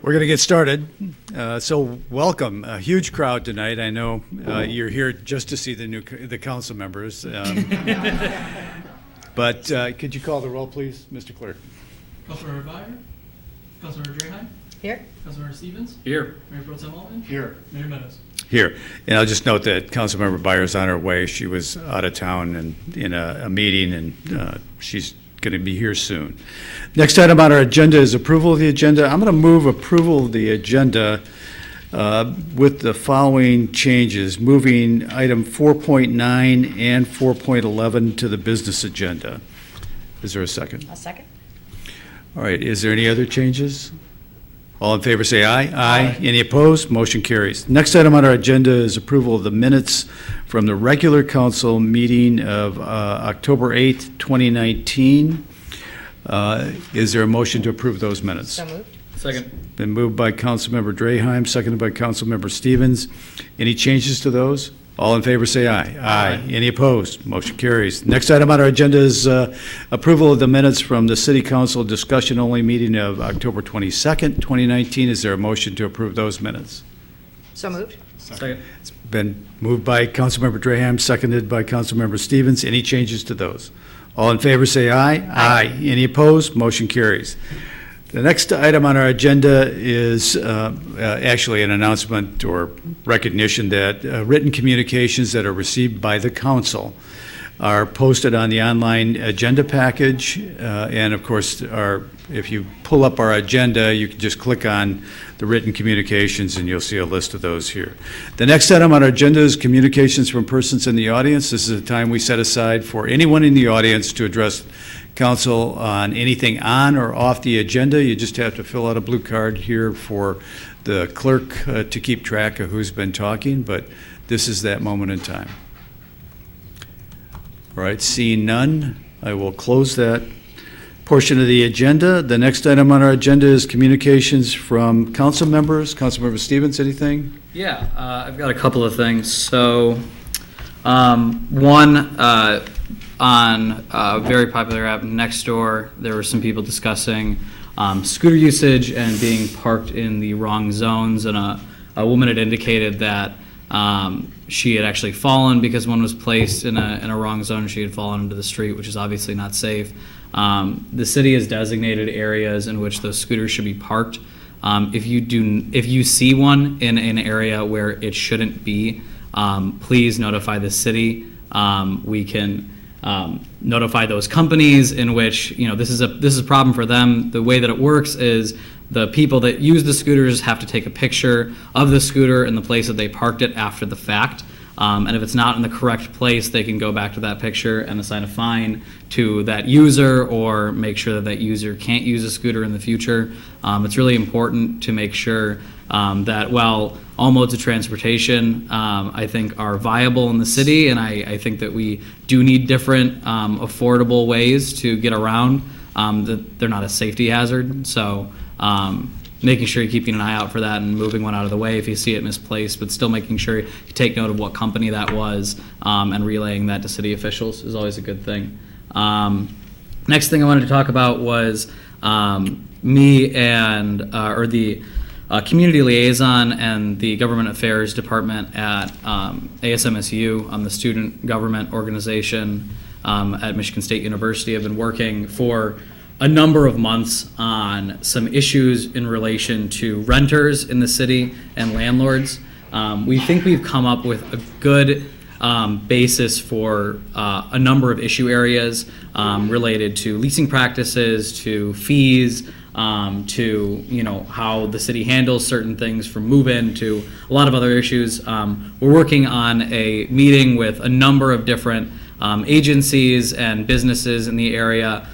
We're going to get started. So welcome, a huge crowd tonight. I know you're here just to see the council members. But could you call the roll, please, Mr. Clerk? Councilmember Byer? Councilmember Draheim? Here. Councilmember Stevens? Here. Mayor Pro Tem Altman? Here. Mayor Meadows? Here. And I'll just note that Councilmember Byer's on her way. She was out of town and in a meeting, and she's going to be here soon. Next item on our agenda is approval of the agenda. I'm going to move approval of the agenda with the following changes, moving item 4.9 and 4.11 to the business agenda. Is there a second? A second. All right, is there any other changes? All in favor say aye. Aye. Any opposed? Motion carries. Next item on our agenda is approval of the minutes from the regular council meeting of October 8th, 2019. Is there a motion to approve those minutes? So moved. Second. Been moved by Councilmember Draheim, seconded by Councilmember Stevens. Any changes to those? All in favor say aye. Aye. Any opposed? Motion carries. Next item on our agenda is approval of the minutes from the City Council discussion-only meeting of October 22nd, 2019. Is there a motion to approve those minutes? So moved. Second. It's been moved by Councilmember Draheim, seconded by Councilmember Stevens. Any changes to those? All in favor say aye. Aye. Any opposed? Motion carries. The next item on our agenda is actually an announcement or recognition that written communications that are received by the council are posted on the online agenda package. And of course, if you pull up our agenda, you can just click on the written communications and you'll see a list of those here. The next item on our agenda is communications from persons in the audience. This is a time we set aside for anyone in the audience to address council on anything on or off the agenda. You just have to fill out a blue card here for the clerk to keep track of who's been talking, but this is that moment in time. All right, seeing none, I will close that portion of the agenda. The next item on our agenda is communications from council members. Councilmember Stevens, anything? Yeah, I've got a couple of things. So, one, on a very popular app, Nextdoor, there were some people discussing scooter usage and being parked in the wrong zones, and a woman had indicated that she had actually fallen because one was placed in a wrong zone. She had fallen into the street, which is obviously not safe. The city has designated areas in which those scooters should be parked. If you see one in an area where it shouldn't be, please notify the city. We can notify those companies in which, this is a problem for them. The way that it works is the people that use the scooters have to take a picture of the scooter and the place that they parked it after the fact. And if it's not in the correct place, they can go back to that picture and assign a fine to that user or make sure that that user can't use a scooter in the future. It's really important to make sure that while all modes of transportation, I think, are viable in the city, and I think that we do need different affordable ways to get around, that they're not a safety hazard. So making sure you're keeping an eye out for that and moving one out of the way if you see it misplaced, but still making sure you take note of what company that was and relaying that to city officials is always a good thing. Next thing I wanted to talk about was me and the community liaison and the government affairs department at ASMSU, the student government organization at Michigan State University. Have been working for a number of months on some issues in relation to renters in the city and landlords. We think we've come up with a good basis for a number of issue areas related to leasing practices, to fees, to how the city handles certain things from move-in to a lot of other issues. We're working on a meeting with a number of different agencies and businesses in the area,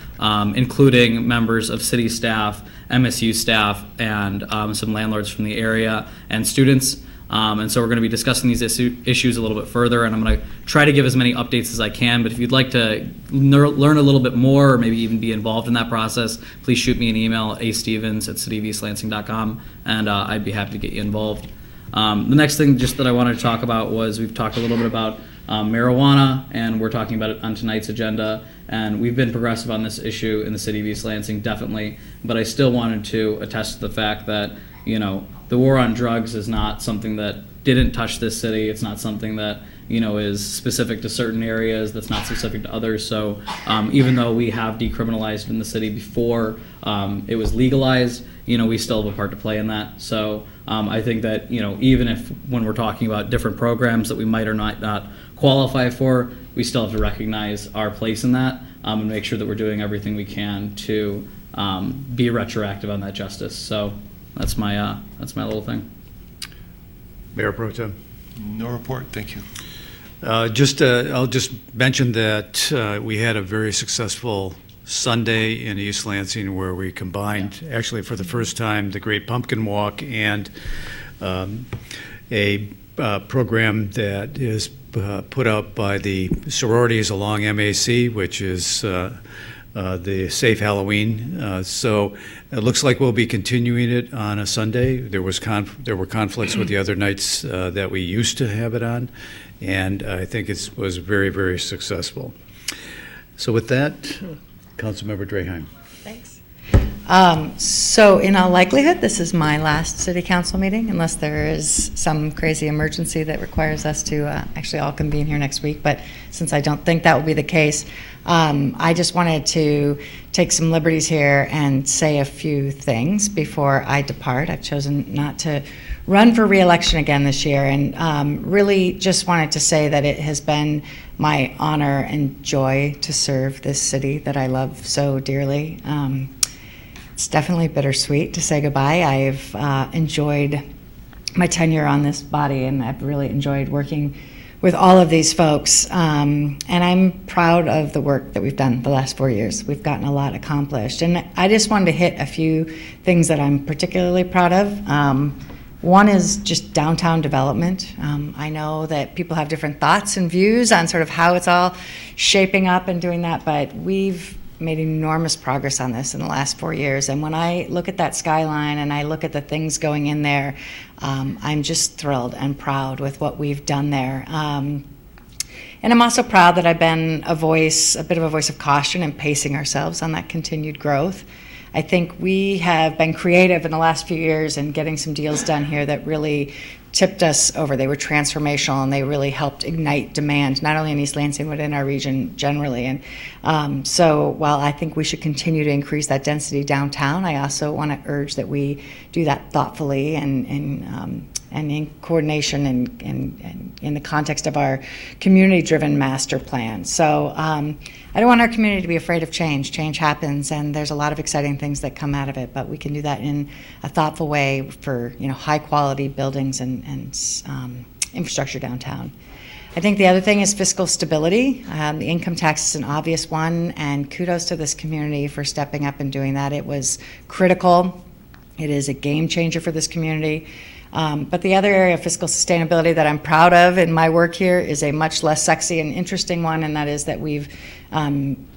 including members of city staff, MSU staff, and some landlords from the area and students. And so we're going to be discussing these issues a little bit further, and I'm going to try to give as many updates as I can. But if you'd like to learn a little bit more or maybe even be involved in that process, please shoot me an email at astevens@cityofeastlansing.com, and I'd be happy to get you involved. The next thing just that I wanted to talk about was we've talked a little bit about marijuana, and we're talking about it on tonight's agenda. And we've been progressive on this issue in the city of East Lansing, definitely. But I still wanted to attest to the fact that, you know, the war on drugs is not something that didn't touch this city. It's not something that, you know, is specific to certain areas, that's not specific to others. So even though we have decriminalized in the city before it was legalized, you know, we still have a part to play in that. So I think that, you know, even if when we're talking about different programs that we might or might not qualify for, we still have to recognize our place in that and make sure that we're doing everything we can to be retroactive on that justice. So that's my little thing. Mayor Pro Tem. No report, thank you. I'll just mention that we had a very successful Sunday in East Lansing where we combined, actually for the first time, the Great Pumpkin Walk and a program that is put out by the sororities along MAC, which is the Safe Halloween. So it looks like we'll be continuing it on a Sunday. There were conflicts with the other nights that we used to have it on, and I think it was very, very successful. So with that, Councilmember Draheim. Thanks. So in all likelihood, this is my last city council meeting, unless there is some crazy emergency that requires us to actually all convene here next week. But since I don't think that will be the case, I just wanted to take some liberties here and say a few things before I depart. I've chosen not to run for re-election again this year, and really just wanted to say that it has been my honor and joy to serve this city that I love so dearly. It's definitely bittersweet to say goodbye. I've enjoyed my tenure on this body, and I've really enjoyed working with all of these folks. And I'm proud of the work that we've done the last 4 years. We've gotten a lot accomplished. And I just wanted to hit a few things that I'm particularly proud of. One is just downtown development. I know that people have different thoughts and views on sort of how it's all shaping up and doing that, but we've made enormous progress on this in the last 4 years. And when I look at that skyline and I look at the things going in there, I'm just thrilled and proud with what we've done there. And I'm also proud that I've been a bit of a voice of caution in pacing ourselves on that continued growth. I think we have been creative in the last few years in getting some deals done here that really tipped us over. They were transformational, and they really helped ignite demand, not only in East Lansing, but in our region generally. And so while I think we should continue to increase that density downtown, I also want to urge that we do that thoughtfully and in coordination and in the context of our community-driven master plan. So I don't want our community to be afraid of change. Change happens, and there's a lot of exciting things that come out of it, but we can do that in a thoughtful way for, you know, high-quality buildings and infrastructure downtown. I think the other thing is fiscal stability. The income tax is an obvious one, and kudos to this community for stepping up and doing that. It was critical. It is a game changer for this community. But the other area of fiscal sustainability that I'm proud of in my work here is a much less sexy and interesting one, and that is that we've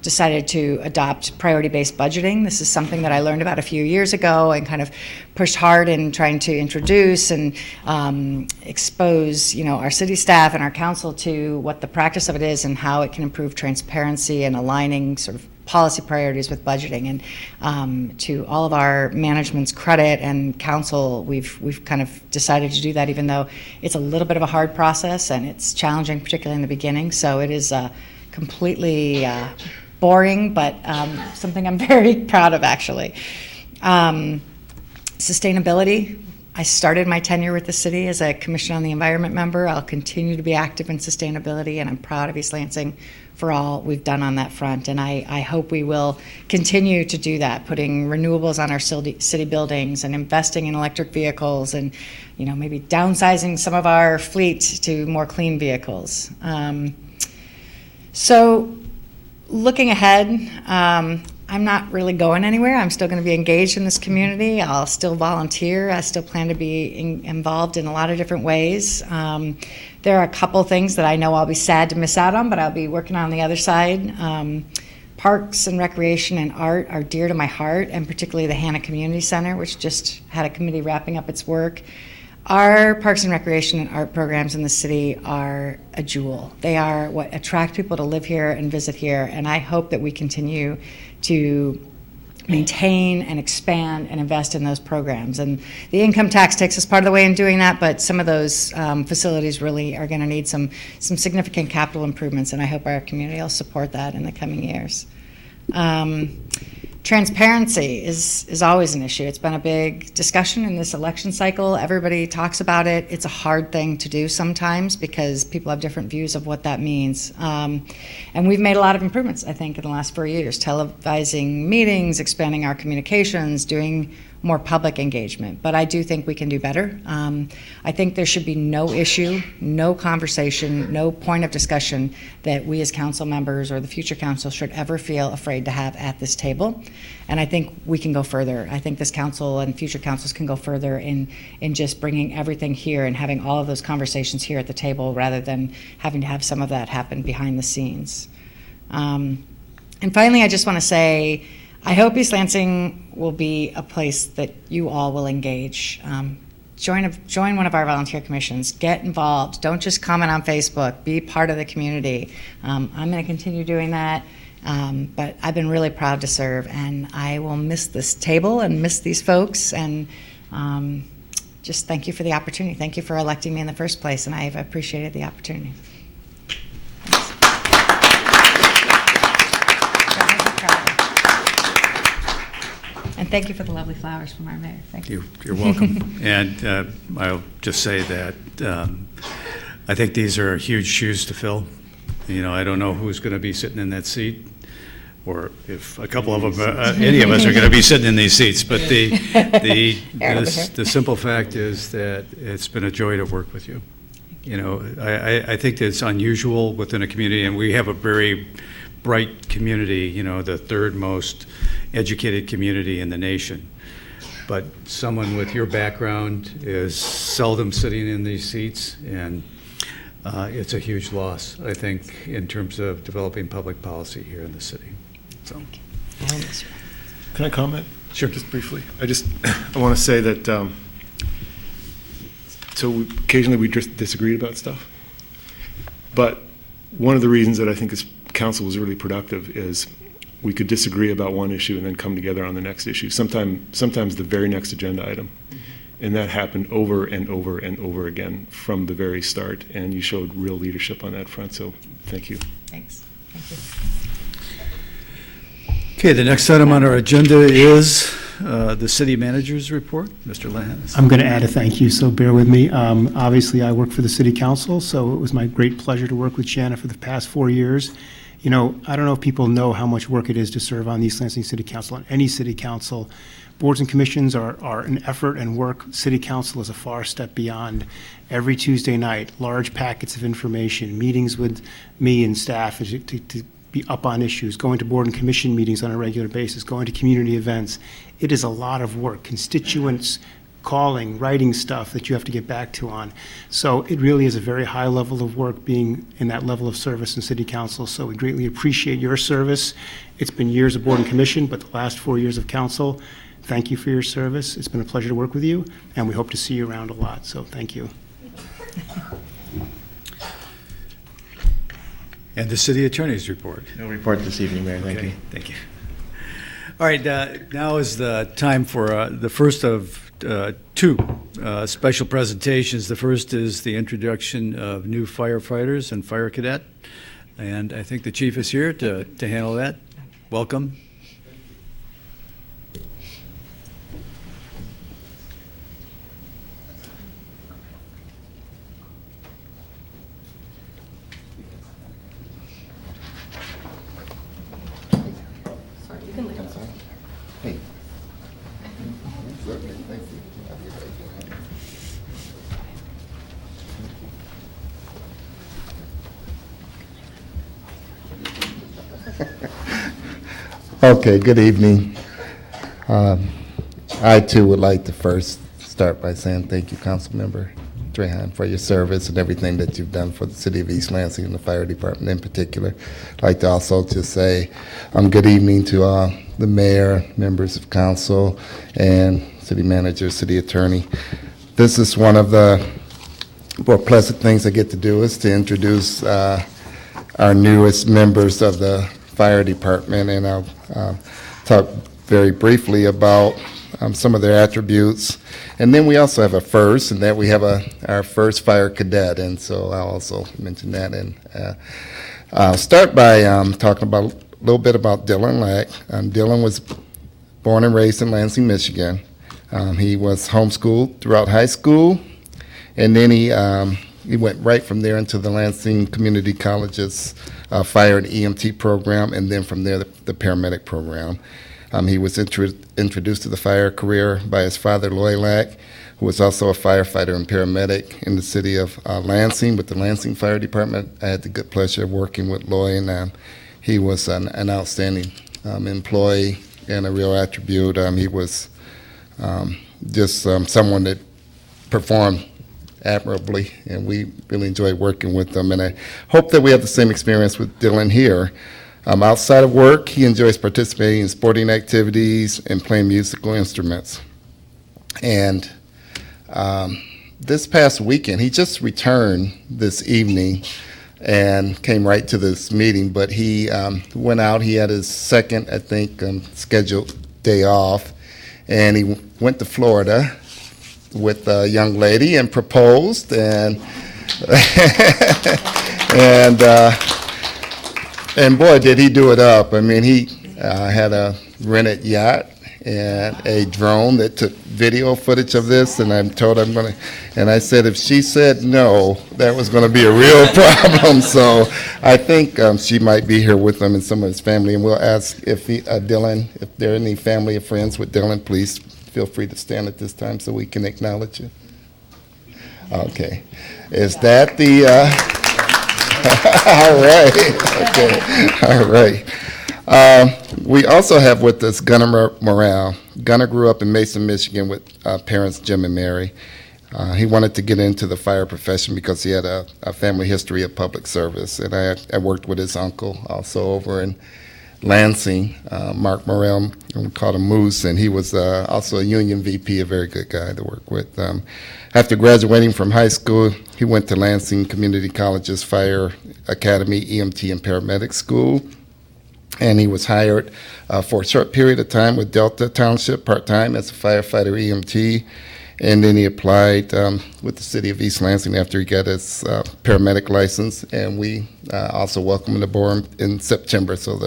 decided to adopt priority-based budgeting. This is something that I learned about a few years ago and kind of pushed hard in trying to introduce and expose, you know, our city staff and our council to what the practice of it is and how it can improve transparency and aligning sort of policy priorities with budgeting. And to all of our management's credit and council, we've kind of decided to do that, even though it's a little bit of a hard process and it's challenging, particularly in the beginning. So it is completely boring, but something I'm very proud of, actually. Sustainability. I started my tenure with the city as a Commission on the Environment member. I'll continue to be active in sustainability, and I'm proud of East Lansing for all we've done on that front. And I hope we will continue to do that, putting renewables on our city buildings and investing in electric vehicles and, you know, maybe downsizing some of our fleet to more clean vehicles. So looking ahead, I'm not really going anywhere. I'm still going to be engaged in this community. I'll still volunteer. I still plan to be involved in a lot of different ways. There are a couple things that I know I'll be sad to miss out on, but I'll be working on the other side. Parks and recreation and art are dear to my heart, and particularly the Hannah Community Center, which just had a committee wrapping up its work. Our Parks and Recreation and art programs in the city are a jewel. They are what attract people to live here and visit here, and I hope that we continue to maintain and expand and invest in those programs. And the income tax takes us part of the way in doing that, but some of those facilities really are going to need some significant capital improvements, and I hope our community will support that in the coming years. Transparency is always an issue. It's been a big discussion in this election cycle. Everybody talks about it. It's a hard thing to do sometimes because people have different views of what that means. And we've made a lot of improvements, I think, in the last 4 years. Televising meetings, expanding our communications, doing more public engagement. But I do think we can do better. I think there should be no issue, no conversation, no point of discussion that we as council members or the future council should ever feel afraid to have at this table. And I think we can go further. I think this council and future councils can go further in just bringing everything here and having all of those conversations here at the table rather than having to have some of that happen behind the scenes. And finally, I just want to say, I hope East Lansing will be a place that you all will engage. Join one of our volunteer commissions. Get involved. Don't just comment on Facebook. Be part of the community. I'm going to continue doing that, but I've been really proud to serve, and I will miss this table and miss these folks, and just thank you for the opportunity. Thank you for electing me in the first place, and I've appreciated the opportunity. And thank you for the lovely flowers from our mayor. Thank you. You're welcome. And I'll just say that I think these are huge shoes to fill. You know, I don't know who's going to be sitting in that seat, or if a couple of them, any of us are going to be sitting in these seats. But the simple fact is that it's been a joy to work with you. You know, I think that it's unusual within a community, and we have a very bright community, you know, the third most educated community in the nation. But someone with your background is seldom sitting in these seats, and it's a huge loss, I think, in terms of developing public policy here in the city. So, Can I comment? Sure. Just briefly. I want to say that, occasionally we just disagreed about stuff. But one of the reasons that I think this council was really productive is we could disagree about one issue and then come together on the next issue, sometimes the very next agenda item. And that happened over and over and over again from the very start, and you showed real leadership on that front, so thank you. Thanks. Thank you. okay, the next item on our agenda is the city manager's report. Mr. Lannis. I'm going to add a thank you, so bear with me. Obviously, I work for the city council, so it was my great pleasure to work with Shanna for the past 4 years. You know, I don't know if people know how much work it is to serve on the East Lansing City Council, on any city council. Boards and commissions are an effort and work. City council is a far step beyond. Every Tuesday night, large packets of information, meetings with me and staff to be up on issues, going to board and commission meetings on a regular basis, going to community events. It is a lot of work. Constituents calling, writing stuff that you have to get back to on. So it really is a very high level of work being in that level of service in City Council. So we greatly appreciate your service. It's been years of board and commission, but the last 4 years of council, thank you for your service. It's been a pleasure to work with you, and we hope to see you around a lot. So thank you. And the city attorney's report. No report this evening, Mayor. Thank you. Thank you. All right, now is the time for the first of two special presentations. The first is the introduction of new firefighters and fire cadet. And I think the chief is here to handle that. Welcome. Okay, good evening. I too would like to first start by saying thank you, Councilmember Drahan, for your service and everything that you've done for the city of East Lansing and the fire department in particular. I'd like to also just say good evening to the mayor, members of council, and city manager, city attorney. This is one of the more pleasant things I get to do, is to introduce our newest members of the fire department, and I'll talk very briefly about some of their attributes. And then we also have a first, and that we have our first fire cadet, and so I'll also mention that. And I'll start by talking about a little bit about Dylan Lack. Dylan was born and raised in Lansing, Michigan. He was homeschooled throughout high school, and then he went right from there into the Lansing Community College's fire and EMT program, and then from there the paramedic program. He was introduced to the fire career by his father, Loy Lack, who was also a firefighter and paramedic in the city of Lansing with the Lansing Fire Department. I had the good pleasure of working with Loy, and he was an outstanding employee and a real attribute. He was just someone that performed admirably, and we really enjoyed working with them. And I hope that we have the same experience with Dylan here. Outside of work, he enjoys participating in sporting activities and playing musical instruments. And this past weekend, he just returned this evening and came right to this meeting, but he went out. He had his second, I think, scheduled day off, and he went to Florida with a young lady and proposed, and and boy, did he do it up. I mean, he had a rented yacht and a drone that took video footage of this, and I'm told and I said if she said no, that was gonna be a real problem. So I think she might be here with him and some of his family, and we'll ask if Dylan, if there are any family or friends with Dylan, please feel free to stand at this time so we can acknowledge you. Okay. Is that the, all right. Okay. All right. We also have with us Gunnar Morale. Gunnar grew up in Mason, Michigan with parents Jim and Mary. He wanted to get into the fire profession because he had a family history of public service. And I worked with his uncle also over in Lansing, Mark Morrell, we called him Moose, and he was also a union VP, a very good guy to work with. After graduating from high school, he went to Lansing Community College's Fire Academy, EMT, and Paramedic School, and he was hired for a short period of time with Delta Township part-time as a firefighter EMT, and then he applied with the city of East Lansing after he got his paramedic license, and we also welcomed him aboard in September. So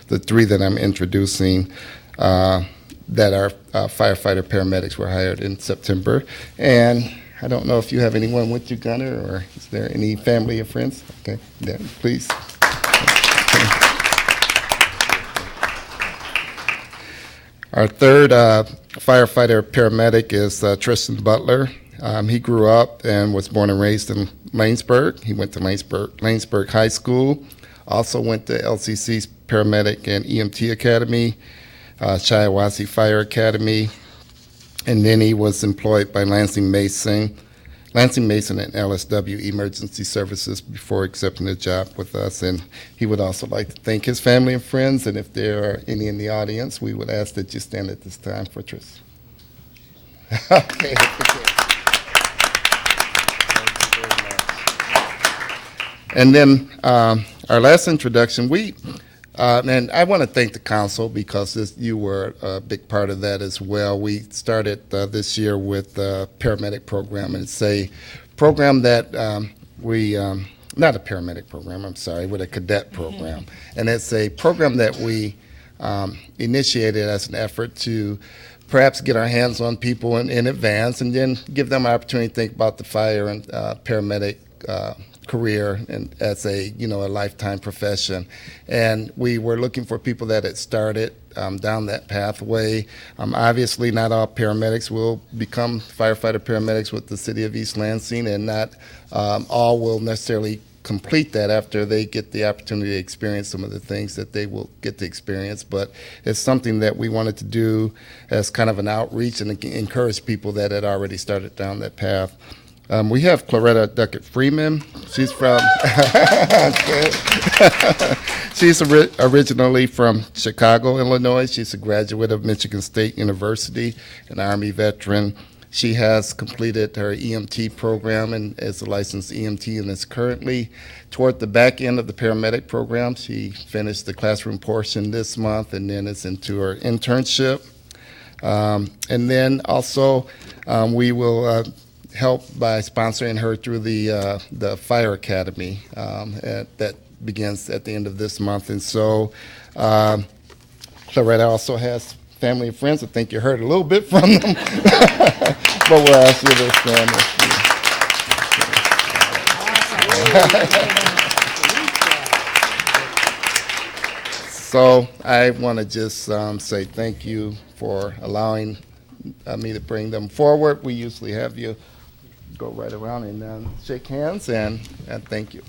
the three that I'm introducing that are firefighter paramedics were hired in September. And I don't know if you have anyone with you, Gunnar, or is there any family or friends? Okay, yeah, please. Our third firefighter paramedic is Tristan Butler. He grew up and was born and raised in Lanesburg. He went to Lanesburg High School, also went to LCC's Paramedic and EMT Academy, Shiawassee Fire Academy, and then he was employed by Lansing Mason and LSW Emergency Services before accepting the job with us. And he would also like to thank his family and friends, and if there are any in the audience, we would ask that you stand at this time for Tris. Okay. And then our last introduction, and I want to thank the council because you were a big part of that as well. We started this year with the paramedic program, and it's a program that not a paramedic program, I'm sorry, with a cadet program. And it's a program that we initiated as an effort to perhaps get our hands on people in advance and then give them an opportunity to think about the fire and paramedic career and as a lifetime profession. And we were looking for people that had started down that pathway. Obviously not all paramedics will become firefighter paramedics with the city of East Lansing, and not all will necessarily complete that after they get the opportunity to experience some of the things that they will get to experience. But it's something that we wanted to do as kind of an outreach and encourage people that had already started down that path. We have Claretta Duckett Freeman. She's from, she's originally from Chicago, Illinois. She's a graduate of Michigan State University, an Army veteran. She has completed her EMT program and is a licensed EMT and is currently toward the back end of the paramedic program. She finished the classroom portion this month and then is into her internship. And then also, we will help by sponsoring her through the Fire Academy that begins at the end of this month. And so Loretta also has family and friends. I think you heard a little bit from them. But we'll ask you to stand. So I want to just say thank you for allowing me to bring them forward. We usually have you go right around and shake hands, and thank you.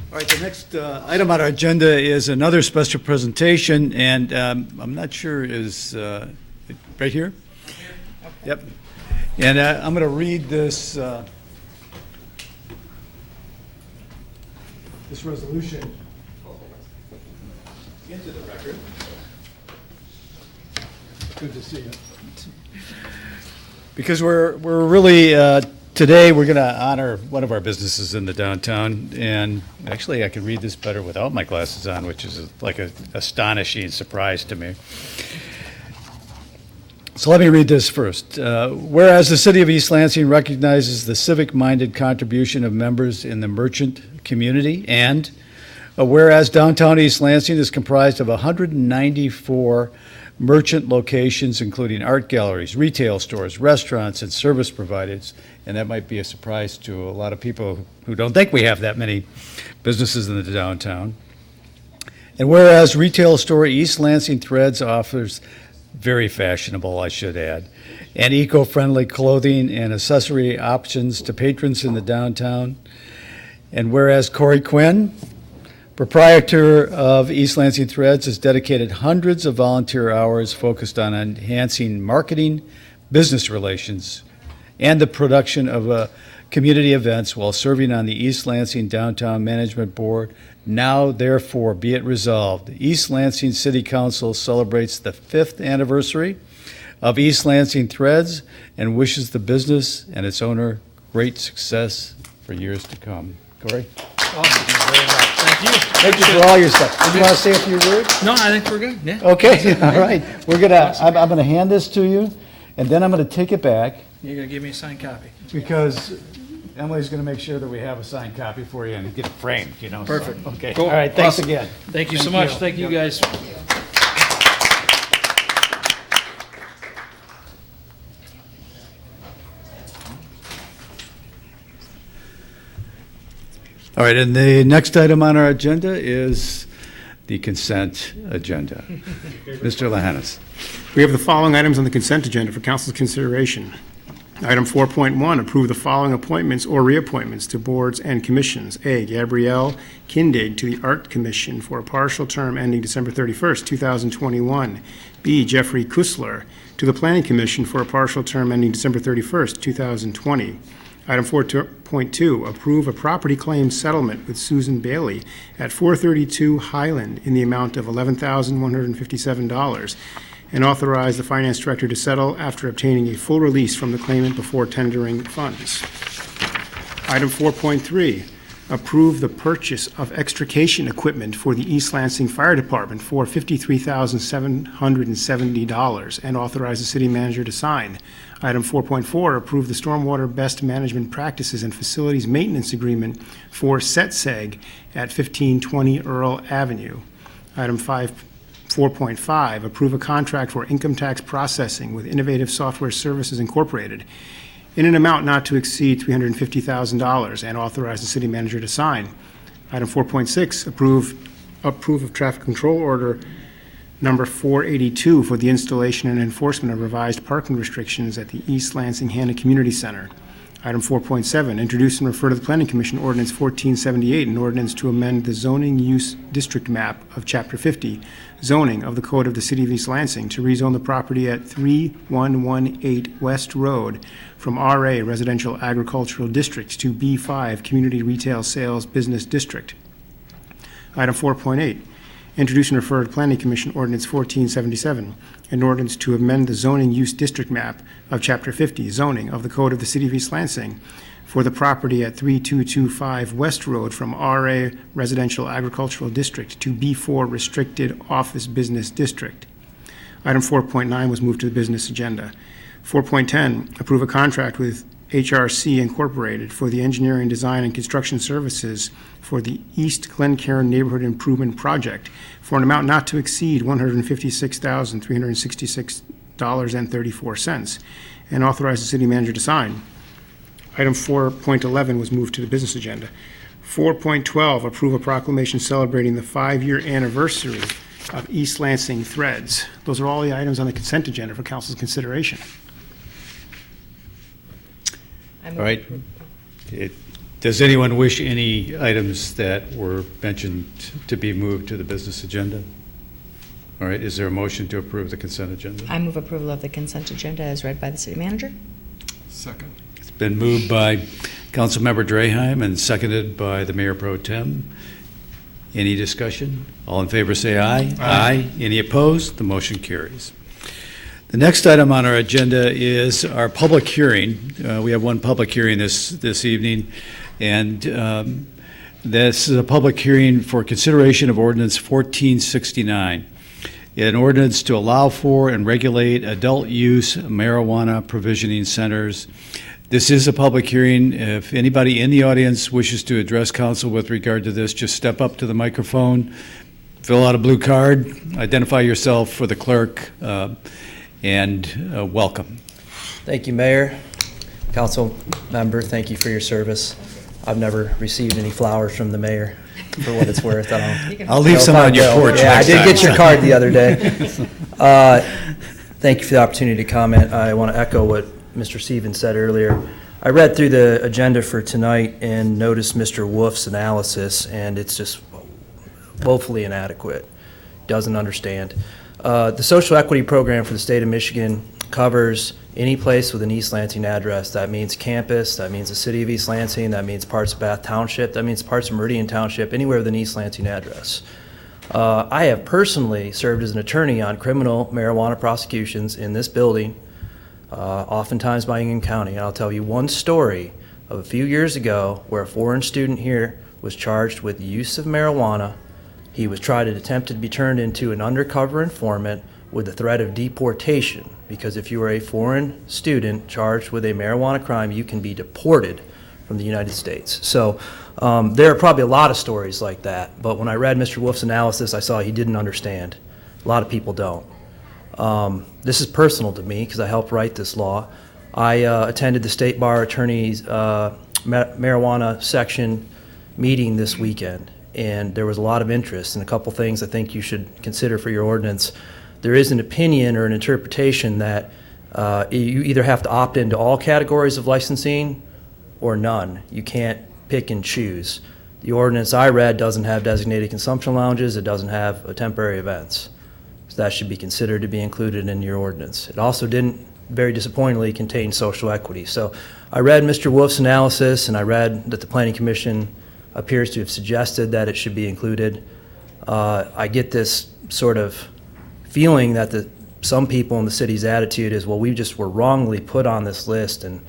All right, the next item on our agenda is another special presentation, and I'm not sure is right here? Yep. And I'm going to read this this resolution into the record. Good to see you. Because we're really today, we're going to honor one of our businesses in the downtown, and actually, I can read this better without my glasses on, which is like an astonishing surprise to me. So let me read this first. Whereas the City of East Lansing recognizes the civic-minded contribution of members in the merchant community, and whereas downtown East Lansing is comprised of 194 merchant locations, including art galleries, retail stores, restaurants, and service providers. And that might be a surprise to a lot of people who don't think we have that many businesses in the downtown. And whereas retail store East Lansing Threads offers very fashionable, I should add, and eco-friendly clothing and accessory options to patrons in the downtown. And whereas Corey Quinn, proprietor of East Lansing Threads, has dedicated hundreds of volunteer hours focused on enhancing marketing, business relations, and the production of community events while serving on the East Lansing Downtown Management Board. Now, therefore, be it resolved, the East Lansing City Council celebrates the 5th anniversary of East Lansing Threads and wishes the business and its owner great success for years to come. Corey? Thank you. Thank you for all your stuff. Did you want to say a few words? No, I think we're good, yeah. Okay, all right. I'm gonna hand this to you, and then I'm gonna take it back, You're gonna give me a signed copy. because Emily's gonna make sure that we have a signed copy for you and get it framed, so- Perfect. Okay, Cool. all right, thanks Awesome. again. Thank you so much. Thank you, guys. All right, and the next item on our agenda is the consent agenda. Mr. Lahanas. We have the following items on the consent agenda for council's consideration. Item 4.1, approve the following appointments or reappointments to boards and commissions. A, Gabrielle Kindig to the Art Commission for a partial term ending December 31st, 2021. B, Jeffrey Kusler to the Planning Commission for a partial term ending December 31st, 2020. Item 4.2, approve a property claim settlement with Susan Bailey at 432 Highland in the amount of $11,157, and authorize the finance director to settle after obtaining a full release from the claimant before tendering funds. Item 4.3, approve the purchase of extrication equipment for the East Lansing Fire Department for $53,770, and authorize the city manager to sign. Item 4.4, approve the stormwater best management practices and facilities maintenance agreement for SETSEG at 1520 Earl Avenue. Item 4.5, approve a contract for income tax processing with Innovative Software Services Incorporated in an amount not to exceed $350,000, and authorize the city manager to sign. Item 4.6, approve of traffic control order number 482 for the installation and enforcement of revised parking restrictions at the East Lansing Hanna Community Center. Item 4.7, introduce and refer to the Planning Commission Ordinance 1478, an ordinance to amend the zoning use district map of Chapter 50, zoning of the Code of the City of East Lansing to rezone the property at 3118 West Road from RA Residential Agricultural District to B5 Community Retail Sales Business District. Item 4.8, introduce and refer to Planning Commission Ordinance 1477, an ordinance to amend the zoning use district map of Chapter 50, zoning of the Code of the City of East Lansing for the property at 3225 West Road from RA Residential Agricultural District to B4 Restricted Office Business District. Item 4.9 was moved to the business agenda. 4.10, approve a contract with HRC Incorporated for the engineering, design, and construction services for the East Glencairn Neighborhood Improvement Project for an amount not to exceed $156,366.34, and authorize the city manager to sign. Item 4.11 was moved to the business agenda. 4.12, approve a proclamation celebrating the 5-year anniversary of East Lansing Threads. Those are all the items on the consent agenda for council's consideration. I All move right. approval. Does anyone wish any items that were mentioned to be moved to the business agenda? All right, is there a motion to approve the consent agenda? I move approval of the consent agenda as read by the city manager. Second. It's been moved by Councilmember Draheim and seconded by the Mayor Pro Tem. Any discussion? All in favor say aye. Aye. Any opposed? The motion carries. The next item on our agenda is our public hearing. We have one public hearing this evening, and this is a public hearing for consideration of Ordinance 1469, an ordinance to allow for and regulate adult use marijuana provisioning centers. This is a public hearing. If anybody in the audience wishes to address council with regard to this, just step up to the microphone, fill out a blue card, identify yourself for the clerk, and welcome. Thank you, Mayor. Council member, thank you for your service. I've never received any flowers from the mayor, for what it's worth. I'll leave some on your porch Yeah, I next did time. get your card the other day. Thank you for the opportunity to comment. I want to echo what Mr. Stevens said earlier. I read through the agenda for tonight and noticed Mr. Wolf's analysis, and it's just woefully inadequate. Doesn't understand. The social equity program for the state of Michigan covers any place with an East Lansing address. That means campus, that means the city of East Lansing, that means parts of Bath Township, that means parts of Meridian Township, anywhere with an East Lansing address. I have personally served as an attorney on criminal marijuana prosecutions in this building, oftentimes by Union County. And I'll tell you one story of a few years ago where a foreign student here was charged with use of marijuana. He was attempted to be turned into an undercover informant with the threat of deportation, because if you are a foreign student charged with a marijuana crime, you can be deported from the United States. So there are probably a lot of stories like that, but when I read Mr. Wolf's analysis, I saw he didn't understand. A lot of people don't. This is personal to me because I helped write this law. I attended the State Bar Attorney's marijuana section meeting this weekend, and there was a lot of interest in a couple things I think you should consider for your ordinance. There is an opinion or an interpretation that you either have to opt into all categories of licensing or none. You can't pick and choose. The ordinance I read doesn't have designated consumption lounges. It doesn't have temporary events. So that should be considered to be included in your ordinance. It also didn't, very disappointingly, contain social equity. So I read Mr. Wolf's analysis, and I read that the Planning Commission appears to have suggested that it should be included. I get this sort of feeling that some people in the city's attitude is, well, we just were wrongly put on this list, and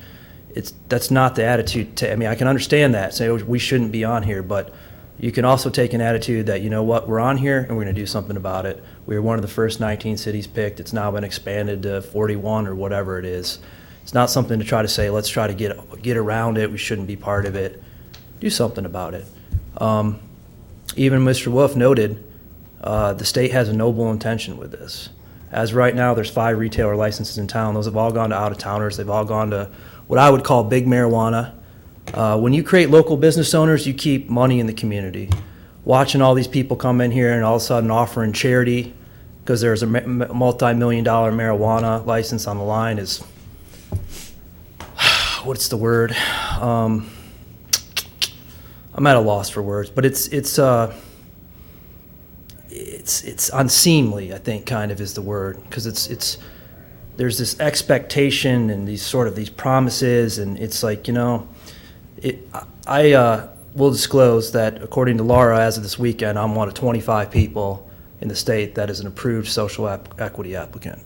that's not the attitude. I mean, I can understand that, say, oh, we shouldn't be on here, but you can also take an attitude that, you know what, we're on here and we're going to do something about it. We were one of the first 19 cities picked. It's now been expanded to 41 or whatever it is. It's not something to try to say, let's try to get around it. We shouldn't be part of it. Do something about it. Even Mr. Wolf noted the state has a noble intention with this. As right now, there's 5 retailer licenses in town. Those have all gone to out-of-towners. They've all gone to what I would call big marijuana. When you create local business owners, you keep money in the community. Watching all these people come in here and all of a sudden offering charity because there's a multi-million-dollar marijuana license on the line is, what's the word? I'm at a loss for words, but it's unseemly, I think, kind of is the word, because there's this expectation and these promises, and it's like, I will disclose that according to Laura, as of this weekend, I'm one of 25 people in the state that is an approved social equity applicant.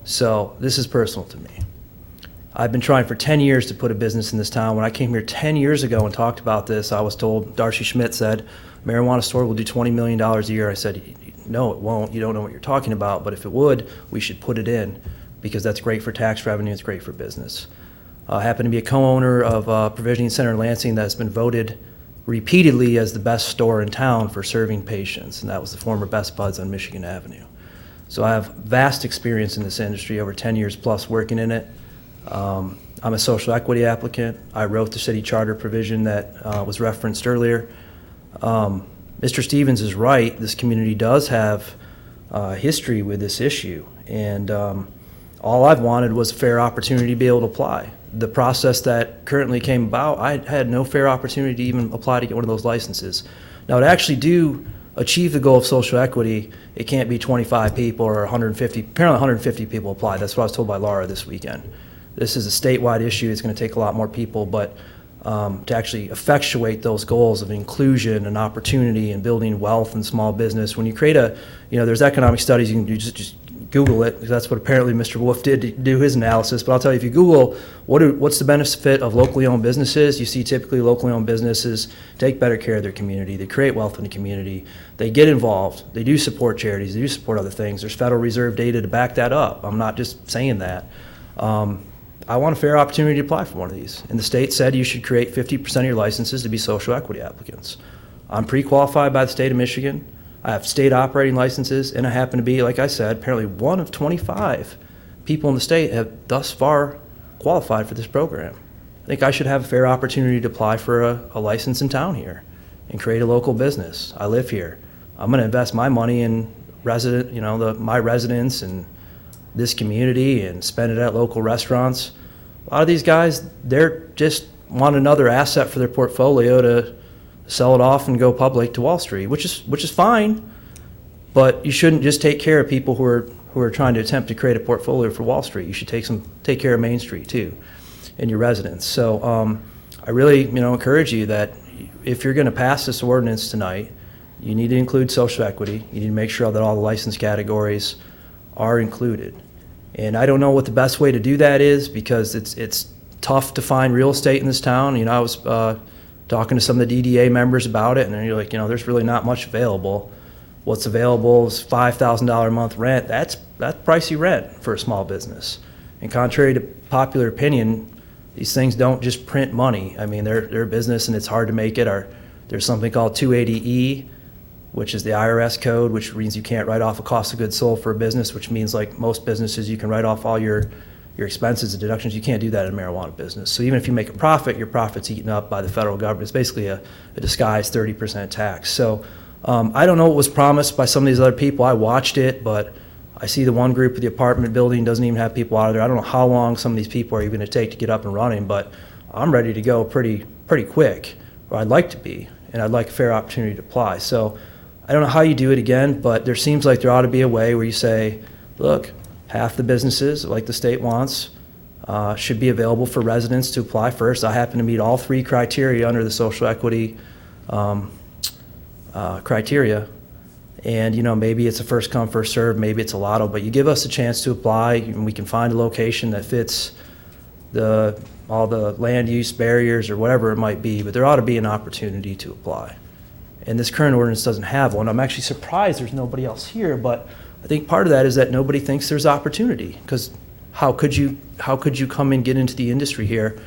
So this is personal to me. I've been trying for 10 years to put a business in this town. When I came here 10 years ago and talked about this, I was told, Darcy Schmidt said, marijuana store will do $20 million a year. I said, no, it won't. You don't know what you're talking about. But if it would, we should put it in, because that's great for tax revenue. It's great for business. I happen to be a co-owner of a provisioning center in Lansing that's been voted repeatedly as the best store in town for serving patients, and that was the former Best Buds on Michigan Avenue. So I have vast experience in this industry, over 10 years plus working in it. I'm a social equity applicant. I wrote the city charter provision that was referenced earlier. Mr. Stevens is right. This community does have history with this issue, and all I've wanted was a fair opportunity to be able to apply. The process that currently came about, I had no fair opportunity to even apply to get one of those licenses. Now, to actually achieve the goal of social equity, it can't be 25 people or 150. Apparently 150 people applied. That's what I was told by Laura this weekend. This is a statewide issue. It's going to take a lot more people, but to actually effectuate those goals of inclusion and opportunity and building wealth and small business, when you create there's economic studies, you can do, just Google it, because that's what apparently Mr. Wolf did to do his analysis. But I'll tell you, if you Google what's the benefit of locally owned businesses, you see typically locally owned businesses take better care of their community. They create wealth in the community. They get involved. They do support charities. They do support other things. There's Federal Reserve data to back that up. I'm not just saying that. I want a fair opportunity to apply for one of these. And the state said you should create 50% of your licenses to be social equity applicants. I'm pre-qualified by the state of Michigan. I have state operating licenses, and I happen to be, like I said, apparently one of 25 people in the state have thus far qualified for this program. I think I should have a fair opportunity to apply for a license in town here and create a local business. I live here. I'm going to invest my money in my residents and this community and spend it at local restaurants. A lot of these guys, they're just want another asset for their portfolio to sell it off and go public to Wall Street, which is fine, but you shouldn't just take care of people who are trying to attempt to create a portfolio for Wall Street. You should take care of Main Street too, and your residents. So I really encourage you that if you're going to pass this ordinance tonight, you need to include social equity. You need to make sure that all the license categories are included. And I don't know what the best way to do that is, because it's tough to find real estate in this town. I was talking to some of the DDA members about it, and then you're like, there's really not much available. What's available is $5,000 a month rent. That's pricey rent for a small business. And contrary to popular opinion, these things don't just print money. I mean, they're a business, and it's hard to make it. There's something called 280E, which is the IRS code, which means you can't write off a cost of goods sold for a business, which means, like most businesses, you can write off all your expenses and deductions. You can't do that in a marijuana business. So even if you make a profit, your profit's eaten up by the federal government. It's basically a disguised 30% tax. So I don't know what was promised by some of these other people. I watched it, but I see the one group of the apartment building doesn't even have people out of there. I don't know how long some of these people are even going to take to get up and running, but I'm ready to go pretty quick, or I'd like to be, and I'd like a fair opportunity to apply. So I don't know how you do it again, but there seems like there ought to be a way where you say, look, half the businesses, like the state wants, should be available for residents to apply first. I happen to meet all three criteria under the social equity criteria. And maybe it's a first come, first serve, maybe it's a lotto, but you give us a chance to apply, and we can find a location that fits all the land use barriers or whatever it might be, but there ought to be an opportunity to apply. And this current ordinance doesn't have one. I'm actually surprised there's nobody else here, but I think part of that is that nobody thinks there's opportunity, because how could you come and get into the industry here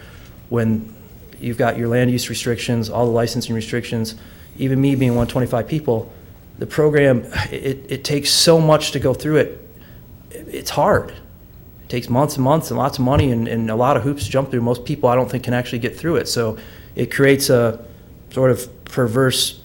when you've got your land use restrictions, all the licensing restrictions, even me being 125 people, the program, it takes so much to go through it. It's hard. It takes months and months and lots of money and a lot of hoops to jump through. Most people, I don't think, can actually get through it. So it creates a sort of perverse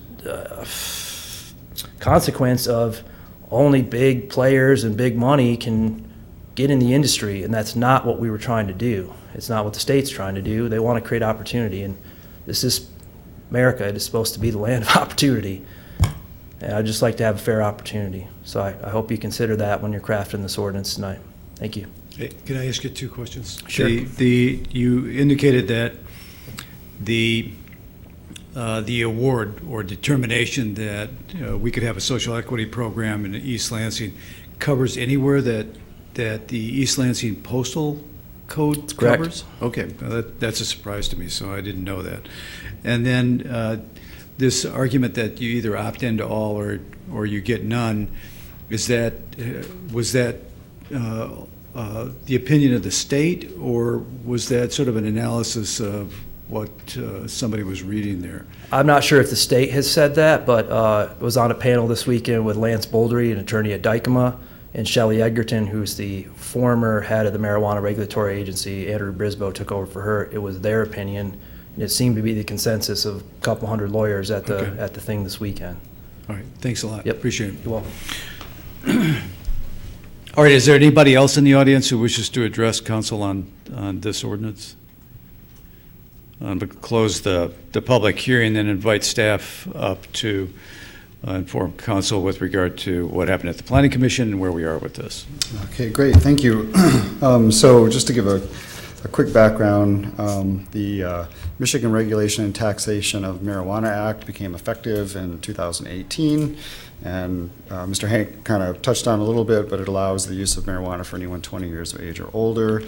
consequence of only big players and big money can get in the industry, and that's not what we were trying to do. It's not what the state's trying to do. They want to create opportunity, and this is America. It is supposed to be the land of opportunity. And I'd just like to have a fair opportunity. So I hope you consider that when you're crafting this ordinance tonight. Thank you. Hey, can I ask you 2 questions? Sure. You indicated that the award or determination that we could have a social equity program in East Lansing covers anywhere that the East Lansing Postal Code correct. covers? Okay, well, that's a surprise to me, so I didn't know that. And then this argument that you either opt into all or you get none, was that the opinion of the state, or was that sort of an analysis of what somebody was reading there? I'm not sure if the state has said that, but was on a panel this weekend with Lance Bouldery, an attorney at Dykema, and Shelley Edgerton, who's the former head of the Marijuana Regulatory Agency. Andrew Brisboe took over for her. It was their opinion, and it seemed to be the consensus of a couple hundred lawyers at the thing this weekend. All right, thanks a lot. Yep. Appreciate it. You're welcome. All right, is there anybody else in the audience who wishes to address council on this ordinance? But close the public hearing, then invite staff up to inform council with regard to what happened at the Planning Commission and where we are with this. Okay, great, thank you. So just to give a quick background, the Michigan Regulation and Taxation of Marijuana Act became effective in 2018, and Mr. Hank kind of touched on it a little bit, but it allows the use of marijuana for anyone 20 years of age or older,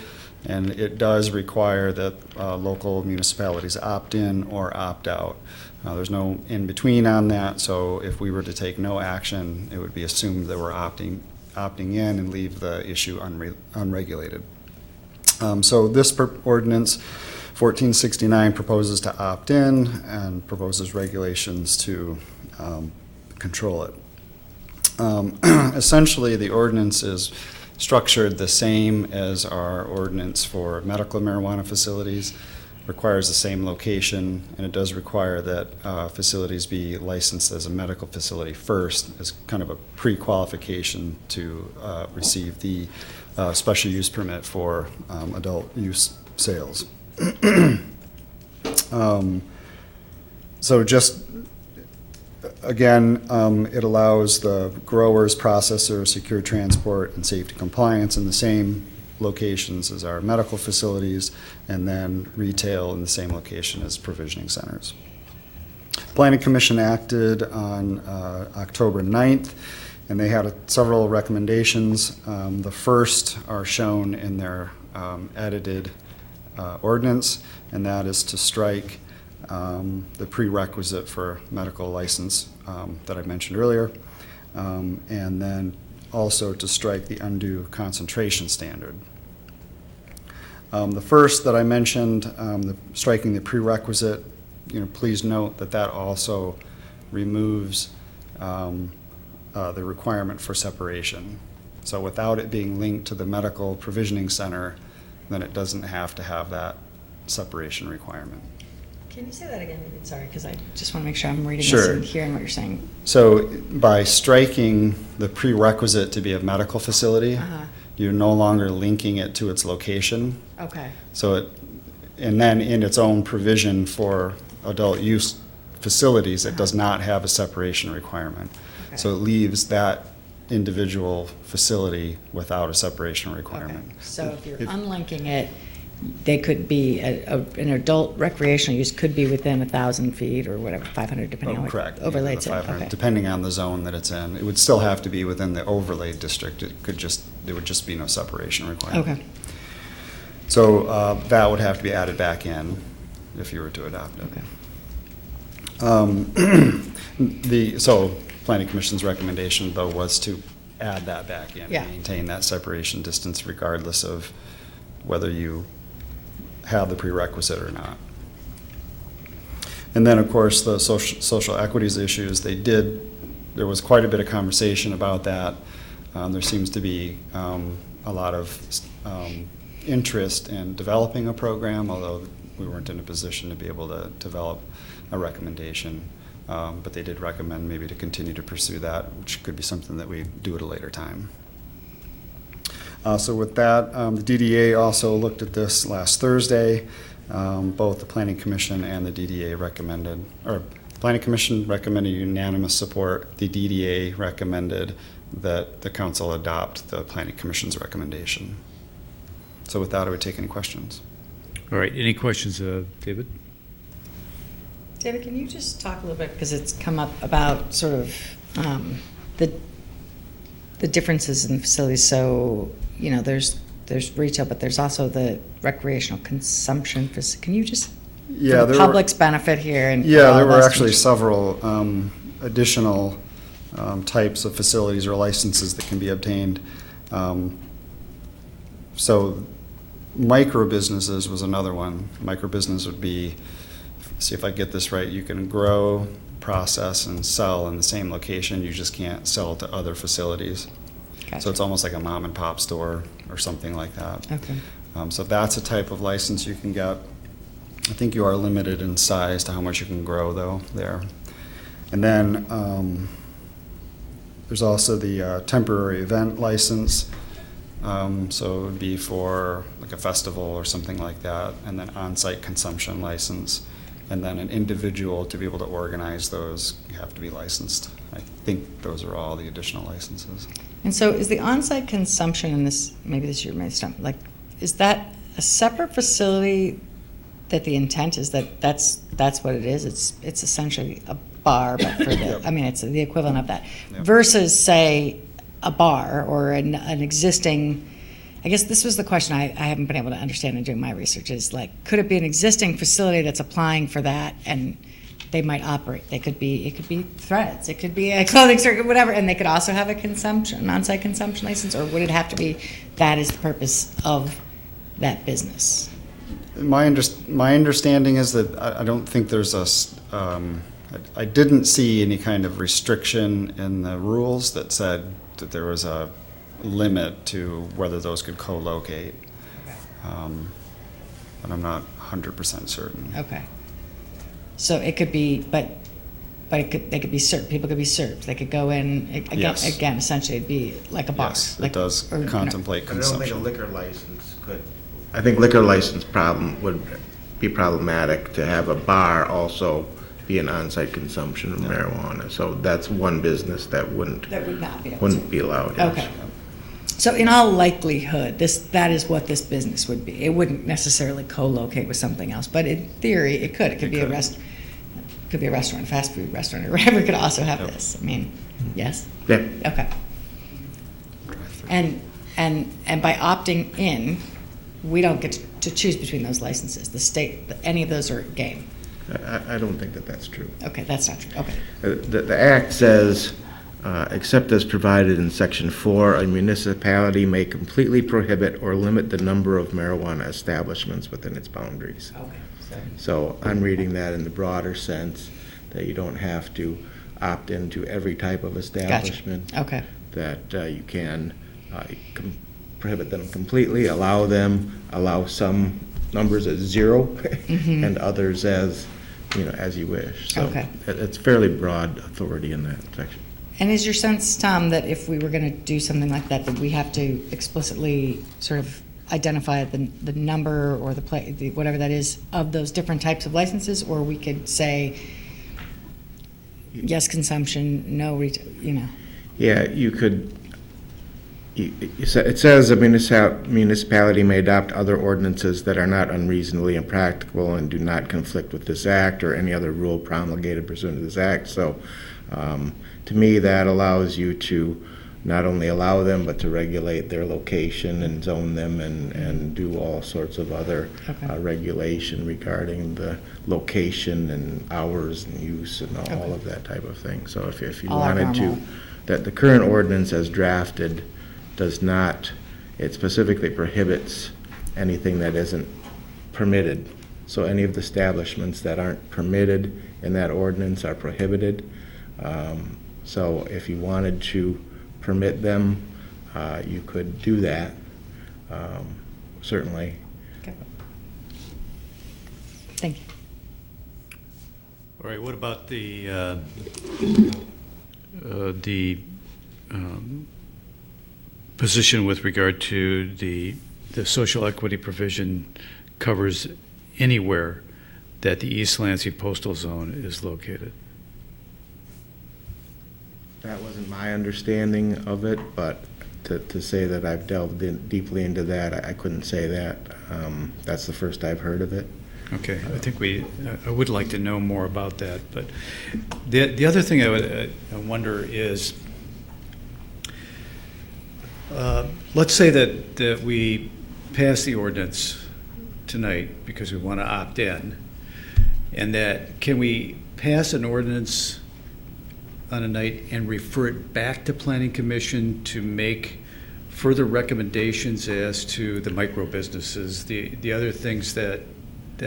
and it does require that local municipalities opt in or opt out. There's no in between on that, so if we were to take no action, it would be assumed that we're opting in and leave the issue unregulated. So this ordinance 1469 proposes to opt in and proposes regulations to control it. Essentially, the ordinance is structured the same as our ordinance for medical marijuana facilities, requires the same location, and it does require that facilities be licensed as a medical facility first as kind of a pre-qualification to receive the special use permit for adult use sales. So just again, it allows the growers, processors, secure transport, and safety compliance in the same locations as our medical facilities, and then retail in the same location as provisioning centers. Planning Commission acted on October 9th, and they had several recommendations. The first are shown in their edited ordinance, and that is to strike the prerequisite for medical license that I mentioned earlier, and then also to strike the undue concentration standard. The first that I mentioned, striking the prerequisite, please note that that also removes the requirement for separation. So without it being linked to the medical provisioning center, then it doesn't have to have that separation requirement. Can you say that again? Sorry, because I just want to make sure I'm reading Sure. this and hearing what you're saying. So by striking the prerequisite to be a medical facility, you're no longer linking it to its location. Okay. So and then in its own provision for adult use facilities, it does not have a separation requirement. Okay. So it leaves that individual facility without a separation requirement. Okay. So if you're unlinking it, they could be, an adult recreational use could be within 1,000 feet or whatever, 500, depending on what Correct. overlay Yeah, it's the in. 500, Okay. depending on the zone that it's in. It would still have to be within the overlay district. There would just be no separation requirement. Okay. So that would have to be added back in if you were to adopt it. Okay. So Planning Commission's recommendation, though, was to add that back in. Yeah. Maintain that separation distance regardless of whether you have the prerequisite or not. And then, of course, the social equities issues, there was quite a bit of conversation about that. There seems to be a lot of interest in developing a program, although we weren't in a position to be able to develop a recommendation. But they did recommend maybe to continue to pursue that, which could be something that we do at a later time. So with that, the DDA also looked at this last Thursday. Both the Planning Commission and the DDA recommended, or Planning Commission recommended unanimous support. The DDA recommended that the council adopt the Planning Commission's recommendation. So with that, I would take any questions. All right, any questions, David? David, can you just talk a little bit, because it's come up about sort of the differences in facilities. So, you know, there's retail, but there's also the recreational consumption. Can you just, Yeah, for the there were- public's benefit here? And Yeah, for there all were of us, actually can you- several additional types of facilities or licenses that can be obtained. So micro businesses was another one. Micro business would be, see if I get this right, you can grow, process, and sell in the same location. You just can't sell to other facilities. Gotcha. So it's almost like a mom and pop store or something like that. Okay. So that's a type of license you can get. I think you are limited in size to how much you can grow, though, there. And then there's also the temporary event license. So it would be for like a festival or something like that, and then on-site consumption license. And then an individual, to be able to organize those, you have to be licensed. I think those are all the additional licenses. And so is the on-site consumption in this, maybe this year may stop, like, is that a separate facility that the intent is that that's what it is? It's essentially a bar, but for the, I mean, it's the equivalent of that. Yep. Versus, say, a bar or an existing, I guess this was the question I haven't been able to understand in doing my research, is like, could it be an existing facility that's applying for that and they might operate? It could be Threads, it could be a clothing store, whatever, and they could also have an on-site consumption license, or would it have to be that is the purpose of that business? My understanding is that I don't think there's I didn't see any kind of restriction in the rules that said that there was a limit to whether those could co-locate. But I'm not 100% certain. Okay. So it could be, but they could be served, people could be served, they could go in, Yes. again, essentially it'd be like a bar. Yes, like- it does or, no. contemplate I don't think a consumption. liquor license could, I think liquor license problem would be problematic to have a bar also be an on-site consumption of marijuana. So that's one business that wouldn't That would not be able to. be allowed. yes. Okay. So in all likelihood, that is what this business would be. It wouldn't necessarily co-locate with something else, but in theory, it could. It could be a restaurant, fast food restaurant, or whatever. It could also have this. I mean, yes? Yeah. Okay. And by opting in, we don't get to choose between those licenses. The state, any of those are game. I don't think that that's true. Okay, that's not true. Okay. The Act says, except as provided in Section 4, a municipality may completely prohibit or limit the number of marijuana establishments within its boundaries. Okay. So I'm reading that in the broader sense, that you don't have to opt into every type of establishment. Gotcha. Okay. That you can prohibit them completely, allow some numbers as 0 and others as, as you wish. So Okay. it's fairly broad authority in that section. And is your sense, Tom, that if we were going to do something like that, that we have to explicitly sort of identify the number or whatever that is of those different types of licenses, or we could say yes consumption, no retail, Yeah, you could, it says a municipality may adopt other ordinances that are not unreasonably impracticable and do not conflict with this act or any other rule promulgated pursuant to this act. So to me, that allows you to not only allow them, but to regulate their location and zone them and do all sorts of other regulation regarding the location and hours and use and all of that type of thing. So if you All wanted to, normal. that the current ordinance as drafted does not, it specifically prohibits anything that isn't permitted. So any of the establishments that aren't permitted in that ordinance are prohibited. So if you wanted to permit them, you could do that, certainly. Okay. Thank you. All right, what about position with regard to the social equity provision covers anywhere that the East Lansing postal zone is located. That wasn't my understanding of it, but to say that I've delved in deeply into that, I couldn't say that. That's the first I've heard of it. Okay, I think I would like to know more about that, but the other thing I wonder is, let's say that we pass the ordinance tonight because we want to opt in, and that, can we pass an ordinance on a night and refer it back to Planning Commission to make further recommendations as to the micro businesses, the other things that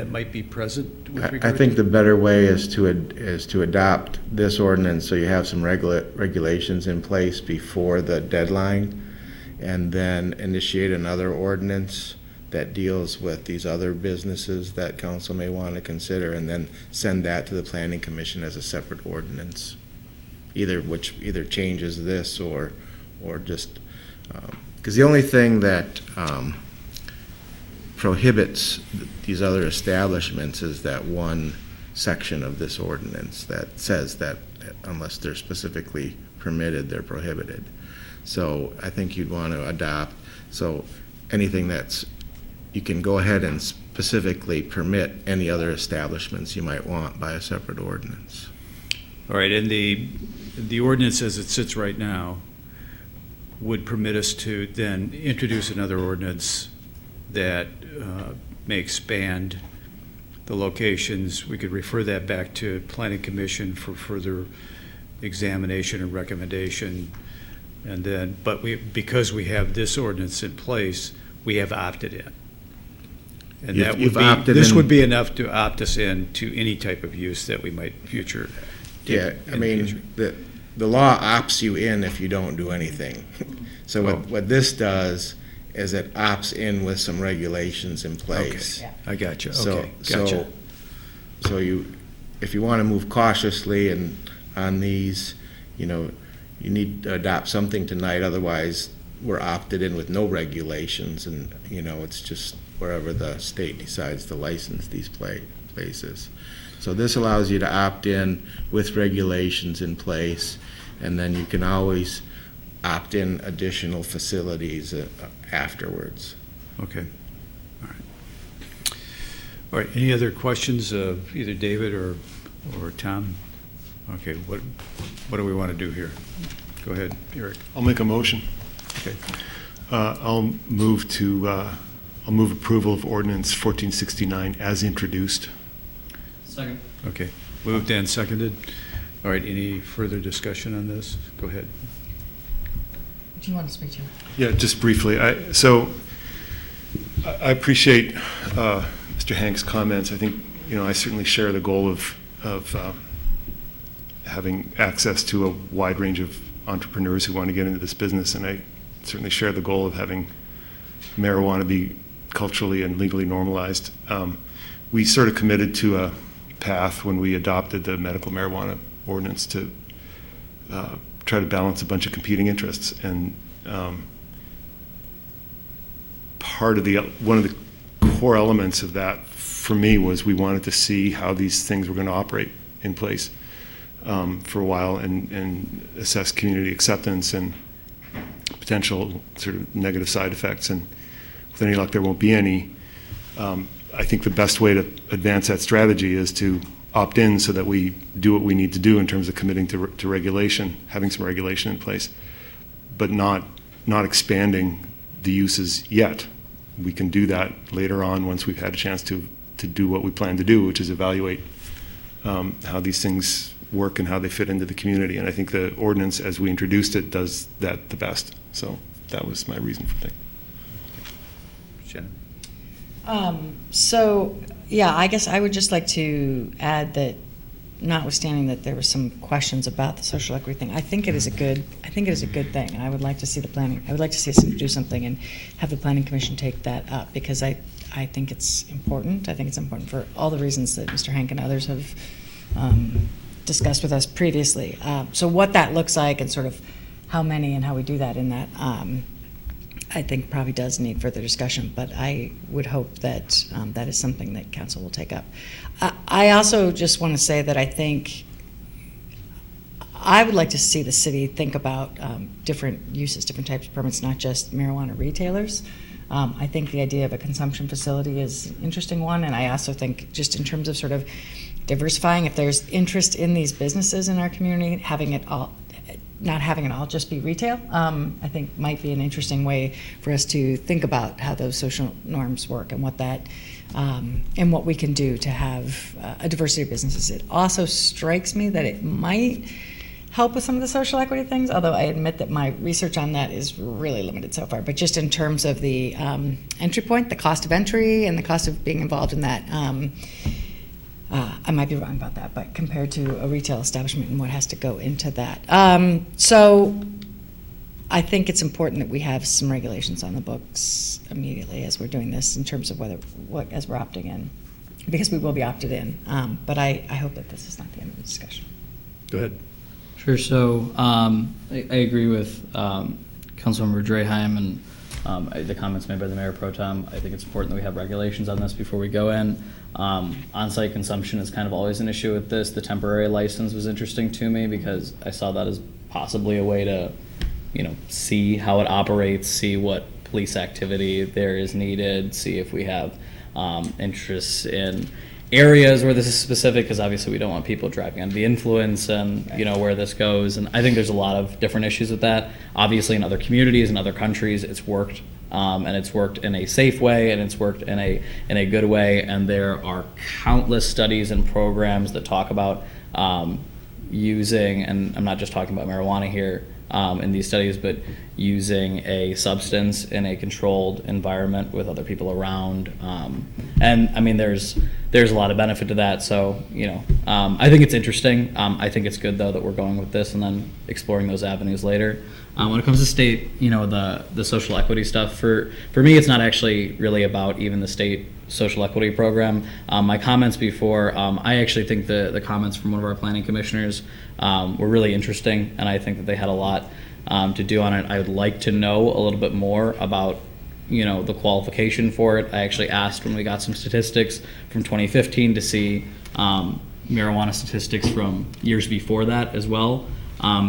might be present with regard I think to? the better way is to adopt this ordinance so you have some regulations in place before the deadline, and then initiate another ordinance that deals with these other businesses that council may want to consider, and then send that to the Planning Commission as a separate ordinance. Either changes this or just, because the only thing that prohibits these other establishments is that one section of this ordinance that says that unless they're specifically permitted, they're prohibited. So I think you'd want to adopt, so anything you can go ahead and specifically permit any other establishments you might want by a separate ordinance. All right, and the ordinance as it sits right now would permit us to then introduce another ordinance that may expand the locations. We could refer that back to Planning Commission for further examination and recommendation. And then, but because we have this ordinance in place, we have opted in. And that would be, this would be enough to opt us in to any type of use that we might future. Yeah, I mean, the law opts you in if you don't do anything. So what this does is it opts in with some regulations in place. Okay. I got you. So, Okay, gotcha. So if you want to move cautiously and on these, you need to adopt something tonight, otherwise we're opted in with no regulations, and, it's just wherever the state decides to license these places. So this allows you to opt in with regulations in place, and then you can always opt in additional facilities afterwards. Okay. All right. All right. Any other questions of either David or Tom? Okay. What do we want to do here? Go ahead, Eric. I'll make a motion. Okay. I'll move approval of ordinance 1469 as introduced. Second. Okay. Moved and seconded. All right. Any further discussion on this? Go ahead. Do you want to speak to it? Yeah, just briefly. I appreciate Mr. Hank's comments. I think, I certainly share the goal of having access to a wide range of entrepreneurs who want to get into this business, and I certainly share the goal of having marijuana be culturally and legally normalized. We sort of committed to a path when we adopted the medical marijuana ordinance to try to balance a bunch of competing interests, and one of the core elements of that for me was we wanted to see how these things were going to operate in place for a while, and assess community acceptance and potential sort of negative side effects, and with any luck there won't be any. I think the best way to advance that strategy is to opt in so that we do what we need to do in terms of committing to regulation, having some regulation in place, but not expanding the uses yet. We can do that later on once we've had a chance to do what we plan to do, which is evaluate how these things work and how they fit into the community. And I think the ordinance, as we introduced it, does that the best. So that was my reason for thinking. Shannon? So, yeah, I guess I would just like to add that, notwithstanding that there were some questions about the social equity thing, I think it is a good thing, and I would like to see I would like to see us do something and have the Planning Commission take that up, because I think it's important. I think it's important for all the reasons that Mr. Hank and others have discussed with us previously. So what that looks like and sort of how many and how we do that in that I think probably does need further discussion, but I would hope that that is something that council will take up. I also just want to say that I think I would like to see the city think about different uses, different types of permits, not just marijuana retailers. I think the idea of a consumption facility is an interesting one, and I also think just in terms of sort of diversifying, if there's interest in these businesses in our community, having it all, not having it all just be retail, I think might be an interesting way for us to think about how those social norms work and what that, and what we can do to have a diversity of businesses. It also strikes me that it might help with some of the social equity things, although I admit that my research on that is really limited so far. But just in terms of the entry point, the cost of entry and the cost of being involved in that, I might be wrong about that, but compared to a retail establishment and what has to go into that. So I think it's important that we have some regulations on the books immediately as we're doing this in terms of as we're opting in, because we will be opted in. But I hope that this is not the end of the discussion. Go ahead. Sure. So I agree with Councilmember Draheim and the comments made by the Mayor Pro Tem. I think it's important that we have regulations on this before we go in. On-site consumption is kind of always an issue with this. The temporary license was interesting to me because I saw that as possibly a way to, see how it operates, see what police activity there is needed, see if we have interests in areas where this is specific, because obviously we don't want people driving under the influence and where this goes. And I think there's a lot of different issues with that. Obviously in other communities and other countries it's worked, and it's worked in a safe way, and it's worked in a good way, and there are countless studies and programs that talk about using, and I'm not just talking about marijuana here in these studies, but using a substance in a controlled environment with other people around. And I mean, there's a lot of benefit to that. So, I think it's interesting. I think it's good though that we're going with this and then exploring those avenues later. When it comes to state, the social equity stuff, for me, it's not actually really about even the state social equity program. My comments before, I actually think the comments from one of our planning commissioners were really interesting, and I think that they had a lot to do on it. I would like to know a little bit more about the qualification for it. I actually asked when we got some statistics from 2015 to see marijuana statistics from years before that as well.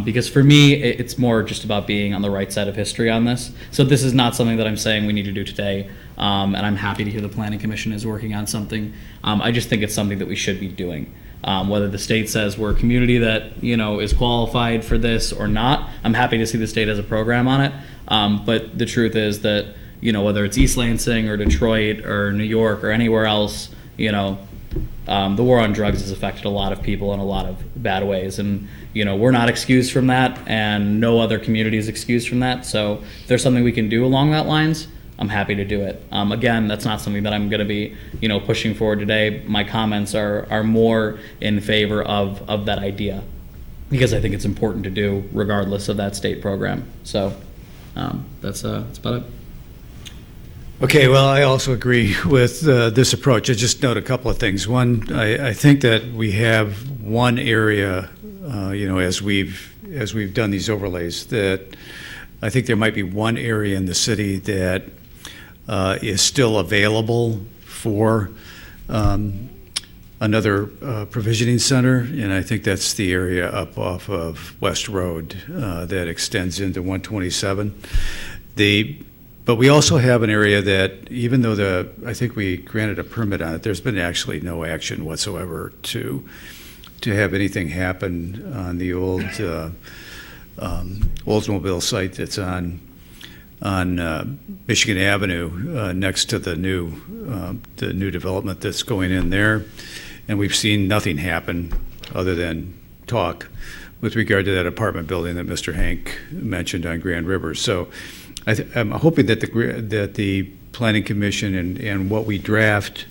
Because for me, it's more just about being on the right side of history on this. So this is not something that I'm saying we need to do today, and I'm happy to hear the Planning Commission is working on something. I just think it's something that we should be doing. Whether the state says we're a community that is qualified for this or not, I'm happy to see the state has a program on it. But the truth is that whether it's East Lansing or Detroit or New York or anywhere else, the war on drugs has affected a lot of people in a lot of bad ways, and we're not excused from that, and no other community is excused from that. So if there's something we can do along that lines, I'm happy to do it. Again, that's not something that I'm going to be pushing forward today. My comments are more in favor of that idea, because I think it's important to do regardless of that state program. So that's about it. Okay, well, I also agree with this approach. I just note a couple of things. One, I think that we have one area, as we've done these overlays, that I think there might be one area in the city that is still available for another provisioning center, and I think that's the area up off of West Road that extends into 127. But we also have an area that, even though I think we granted a permit on it, there's been actually no action whatsoever to have anything happen on the old Oldsmobile site that's on Michigan Avenue next to the new development that's going in there, and we've seen nothing happen other than talk with regard to that apartment building that Mr. Hank mentioned on Grand River. So I'm hoping that the Planning Commission and what we draft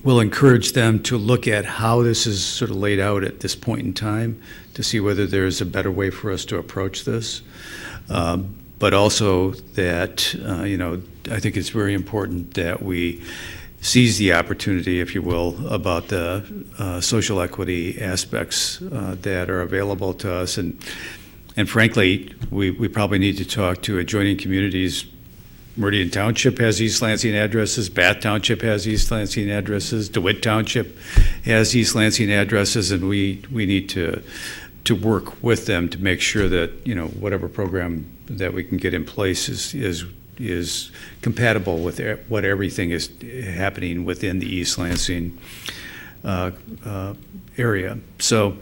will encourage them to look at how this is sort of laid out at this point in time to see whether there's a better way for us to approach this. But also that, I think it's very important that we seize the opportunity, if you will, about the social equity aspects that are available to us. And And frankly, we probably need to talk to adjoining communities. Meridian Township has East Lansing addresses, Bath Township has East Lansing addresses, DeWitt Township has East Lansing addresses, and we need to work with them to make sure that, whatever program that we can get in place is compatible with what everything is happening within the East Lansing area. So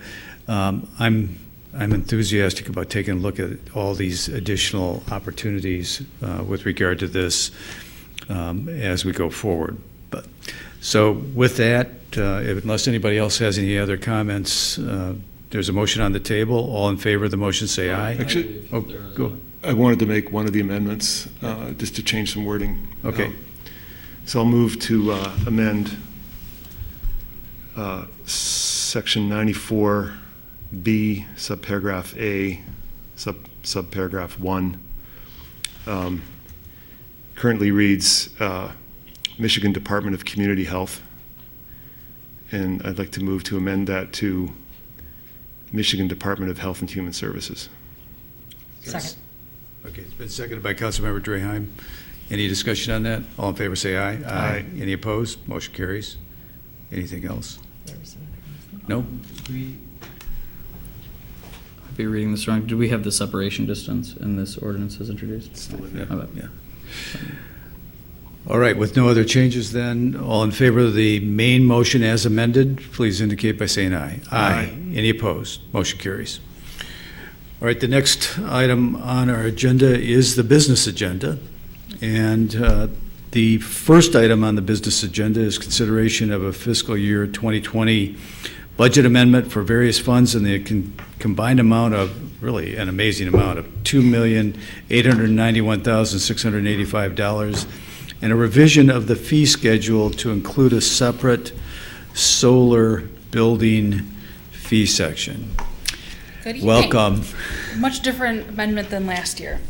I'm enthusiastic about taking a look at all these additional opportunities with regard to this as we go forward. So with that, unless anybody else has any other comments, there's a motion on the table. All in favor of the motion, say aye. Actually, go. I wanted to make one of the amendments, just to change some wording. Okay. So I'll move to amend section 94B, subparagraph A, subparagraph 1. Currently reads Michigan Department of Community Health. And I'd like to move to amend that to Michigan Department of Health and Human Services. Second. Okay, it's been seconded by Councilmember Draheim. Any discussion on that? All in favor, say aye. Aye. Any opposed? Motion carries. Anything else? No? I'd be reading this wrong. Do we have the separation distance in this ordinance as introduced? Still in there. Yeah. All right, with no other changes then, all in favor of the main motion as amended, please indicate by saying aye. Aye. Any opposed? Motion carries. All right, the next item on our agenda is the business agenda. And the first item on the business agenda is consideration of a fiscal year 2020 budget amendment for various funds in the combined amount of, really an amazing amount of $2,891,685, and a revision of the fee schedule to include a separate solar building fee section. Good evening. Welcome. Much different amendment than last year.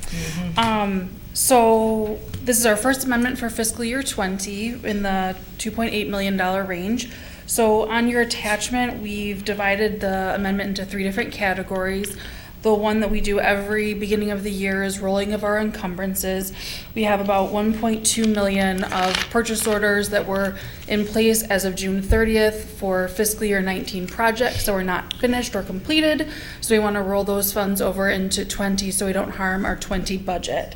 So this is our first amendment for fiscal year 20 in the $2.8 million range. So on your attachment, we've divided the amendment into 3 different categories. The one that we do every beginning of the year is rolling of our encumbrances. We have about 1.2 million of purchase orders that were in place as of June 30th for fiscal year 19 projects that were not finished or completed. So we want to roll those funds over into 20 so we don't harm our 20 budget.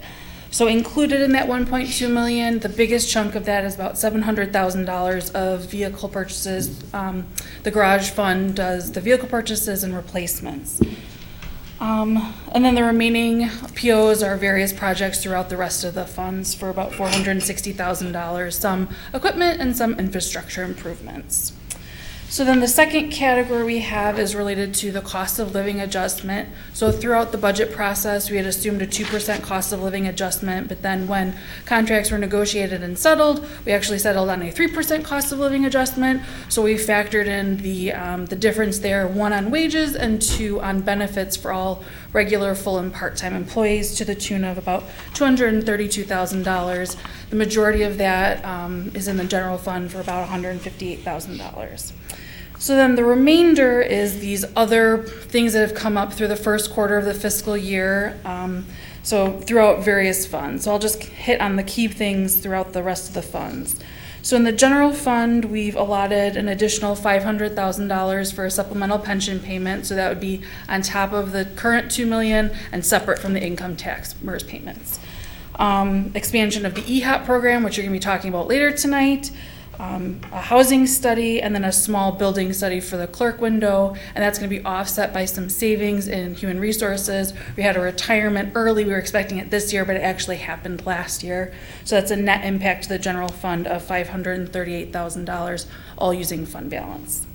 So included in that 1.2 million, the biggest chunk of that is about $700,000 of vehicle purchases. The garage fund does the vehicle purchases and replacements. And then the remaining POs are various projects throughout the rest of the funds for about $460,000, some equipment and some infrastructure improvements. So then the second category we have is related to the cost of living adjustment. So throughout the budget process, we had assumed a 2% cost of living adjustment, but then when contracts were negotiated and settled, we actually settled on a 3% cost of living adjustment. So we factored in the difference there, 1 on wages and 2 on benefits for all regular, full, and part-time employees to the tune of about $232,000. The majority of that is in the general fund for about $158,000. So then the remainder is these other things that have come up through the first quarter of the fiscal year, so throughout various funds. So I'll just hit on the key things throughout the rest of the funds. So in the general fund, we've allotted an additional $500,000 for a supplemental pension payment, so that would be on top of the current $2 million and separate from the income tax MERS payments. Expansion of the EHOP program, which you're going to be talking about later tonight. A housing study, and then a small building study for the clerk window, and that's going to be offset by some savings in human resources. We had a retirement early. We were expecting it this year, but it actually happened last year. So that's a net impact to the general fund of $538,000, all using fund balance.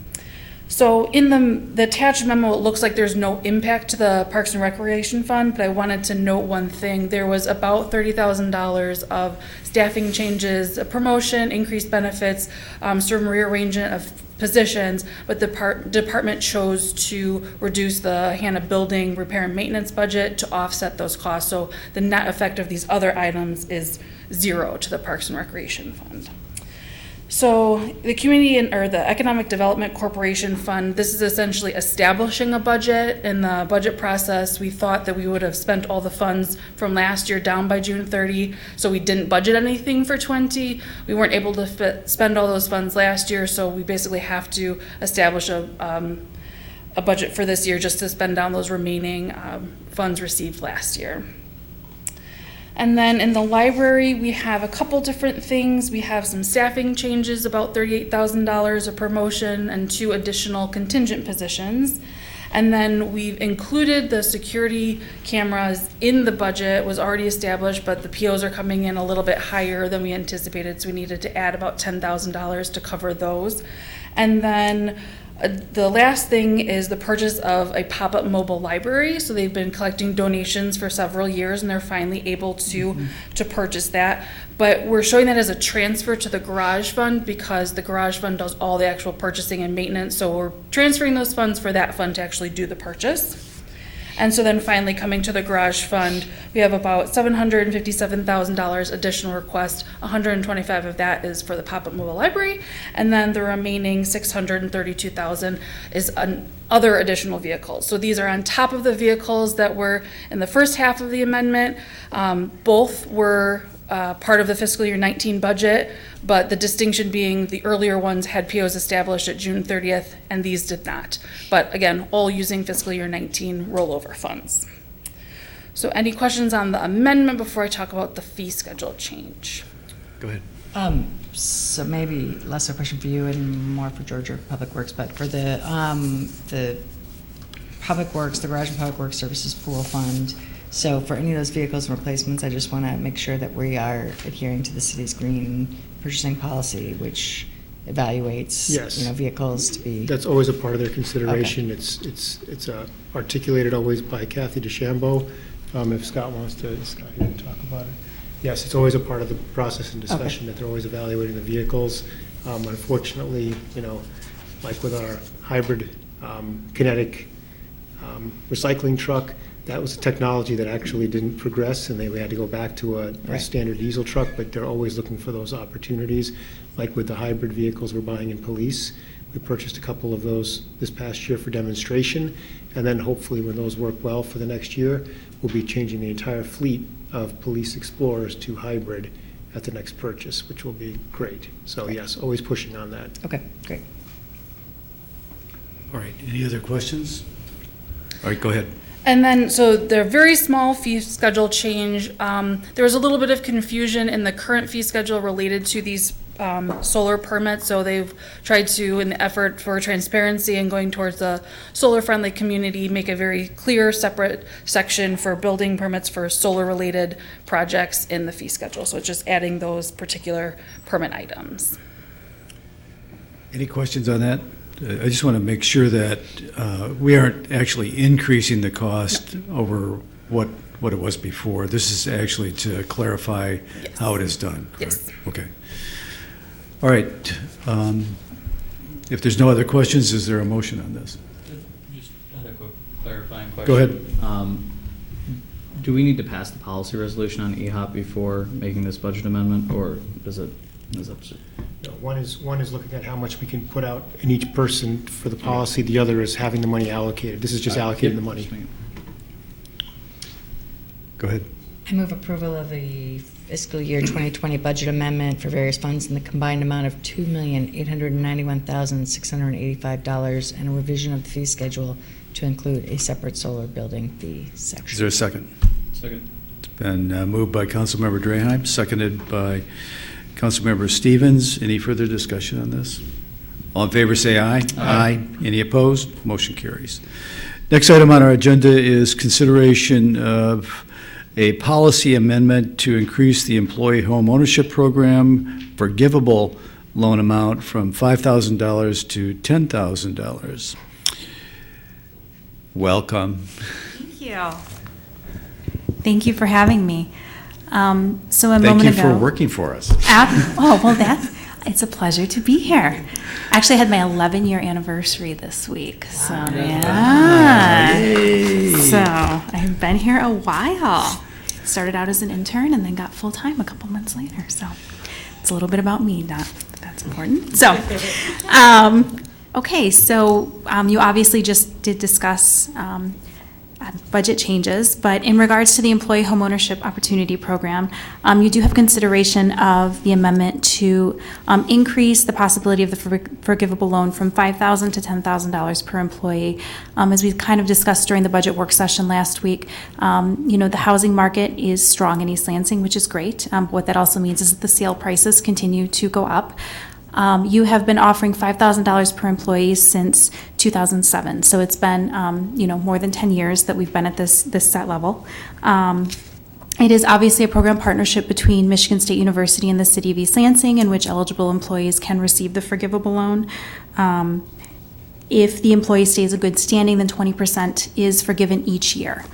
So in the attached memo, it looks like there's no impact to the Parks and Recreation Fund, but I wanted to note one thing. There was about $30,000 of staffing changes, a promotion, increased benefits, some rearrangement of positions, but the department chose to reduce the Hannah building repair and maintenance budget to offset those costs. So the net effect of these other items is 0 to the Parks and Recreation Fund. So the or the Economic Development Corporation Fund, this is essentially establishing a budget. In the budget process, we thought that we would have spent all the funds from last year down by June 30, so we didn't budget anything for 20. We weren't able to spend all those funds last year, so we basically have to establish a budget for this year just to spend down those remaining funds received last year. And then in the library, we have a couple different things. We have some staffing changes, about $38,000 of promotion and 2 additional contingent positions. And then we've included the security cameras in the budget. It was already established, but the POs are coming in a little bit higher than we anticipated, so we needed to add about $10,000 to cover those. And then the last thing is the purchase of a pop-up mobile library. So they've been collecting donations for several years, and they're finally able to purchase that. But we're showing that as a transfer to the garage fund because the garage fund does all the actual purchasing and maintenance. So we're transferring those funds for that fund to actually do the purchase. And so then finally coming to the garage fund, we have about $757,000 additional request. 125 of that is for the pop-up mobile library, and then the remaining $632,000 is other additional vehicles. So these are on top of the vehicles that were in the first half of the amendment. Both were part of the fiscal year 19 budget, but the distinction being the earlier ones had POs established at June 30th and these did not. But again, all using fiscal year 19 rollover funds. So any questions on the amendment before I talk about the fee schedule change? Go ahead. So maybe less a question for you and more for Georgia Public Works, but for the Public Works, the Garage and Public Works Services Pool Fund, so for any of those vehicles and replacements, I just want to make sure that we are adhering to the city's green purchasing policy, which evaluates, Yes. vehicles to be. That's always a part of their consideration. It's articulated always by Kathy DeChambeau. If Scott wants to, Scott here to talk about it. Yes, it's always a part of the process and discussion that they're always evaluating the vehicles. Unfortunately, like with our hybrid kinetic recycling truck, that was a technology that actually didn't progress, and we had to go back to a standard diesel truck, but they're always looking for those opportunities. Like with the hybrid vehicles we're buying in police, we purchased a couple of those this past year for demonstration, and then hopefully when those work well for the next year, we'll be changing the entire fleet of police Explorers to hybrid at the next purchase, which will be great. So yes, always pushing on that. Okay, great. All right, any other questions? All right, go ahead. And then, so they're very small fee schedule change. There was a little bit of confusion in the current fee schedule related to these solar permits. So they've tried to, in the effort for transparency and going towards the solar-friendly community, make a very clear separate section for building permits for solar-related projects in the fee schedule. So it's just adding those particular permit items. Any questions on that? I just want to make sure that we aren't actually increasing the cost over what it was before. This is actually to clarify how it is done. Yes. Okay. All right. If there's no other questions, is there a motion on this? Just had a quick clarifying question. Go ahead. Do we need to pass the policy resolution on EHOP before making this budget amendment, or is it? No, one is looking at how much we can put out in each person for the policy. The other is having the money allocated. This is just allocating the money. Go ahead. I move approval of the fiscal year 2020 budget amendment for various funds in the combined amount of $2,891,685 and a revision of the fee schedule to include a separate solar building fee section. Is there a second? Second. It's been moved by Councilmember Draheim, seconded by Councilmember Stevens. Any further discussion on this? All in favor say aye. Aye. Any opposed? Motion carries. Next item on our agenda is consideration of a policy amendment to increase the employee home ownership program forgivable loan amount from $5,000 to $10,000. Welcome. Thank you. Thank you for having me. So a moment ago. Thank you for working for us. It's a pleasure to be here. Actually, I had my 11-year anniversary this week. So, yeah. So I've been here a while. Started out as an intern and then got full-time a couple months later. So it's a little bit about me, not that's important. So, okay, so you obviously just did discuss budget changes, but in regards to the Employee Homeownership Opportunity Program, you do have consideration of the amendment to increase the possibility of the forgivable loan from $5,000 to $10,000 per employee. As we kind of discussed during the budget work session last week, the housing market is strong in East Lansing, which is great. What that also means is that the sale prices continue to go up. You have been offering $5,000 per employee since 2007, so it's been more than 10 years that we've been at this set level. It is obviously a program partnership between Michigan State University and the City of East Lansing, in which eligible employees can receive the forgivable loan. If the employee stays in good standing, then 20% is forgiven each year.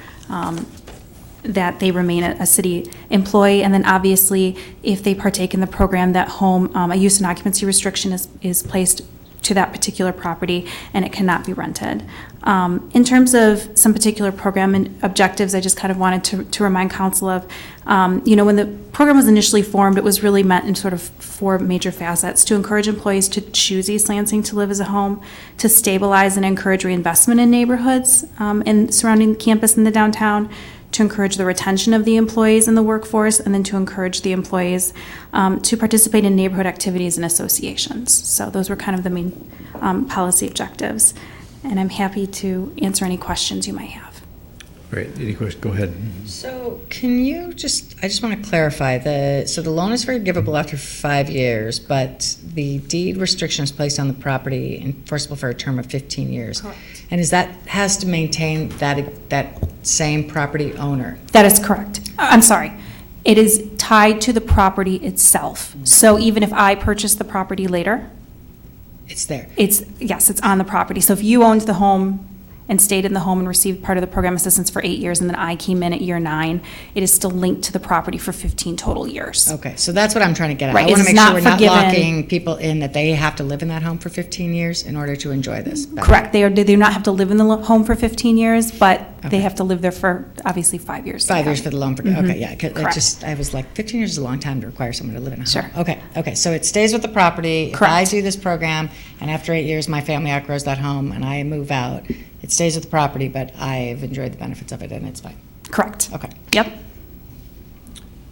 That they remain a city employee, and then obviously if they partake in the program, that home, a use and occupancy restriction is placed to that particular property and it cannot be rented. In terms of some particular program and objectives, I just kind of wanted to remind council of, when the program was initially formed, it was really meant in sort of 4 major facets: to encourage employees to choose East Lansing to live as a home, to stabilize and encourage reinvestment in neighborhoods and surrounding the campus in the downtown, to encourage the retention of the employees in the workforce, and then to encourage the employees to participate in neighborhood activities and associations. So those were kind of the main policy objectives. And I'm happy to answer any questions you might have. Great. Any questions? Go ahead. So can you I just want to clarify, so the loan is forgivable after 5 years, but the deed restriction is placed on the property enforceable for a term of 15 years. Correct. And has to maintain that same property owner? That is correct. I'm sorry. It is tied to the property itself. So even if I purchase the property later, It's there. It's on the property. So if you owned the home and stayed in the home and received part of the program assistance for 8 years, and then I came in at year 9, it is still linked to the property for 15 total years. Okay, so that's what I'm trying to get at. Right, I want it's to make sure not we're not forgiven. locking people in, that they have to live in that home for 15 years in order to enjoy this. Correct. They do not have to live in the home for 15 years, but Okay. they have to live there for obviously 5 years. 5 years for the loan. Mhm. Okay, yeah. 'Cause Correct. I was like, 15 years is a long time to require someone to live in a home. Sure. Okay, so it stays with the property. If I Correct. do this program, and after 8 years, my family outgrows that home, and I move out, it stays with the property, but I've enjoyed the benefits of it, and it's fine. Correct. Okay. Yep.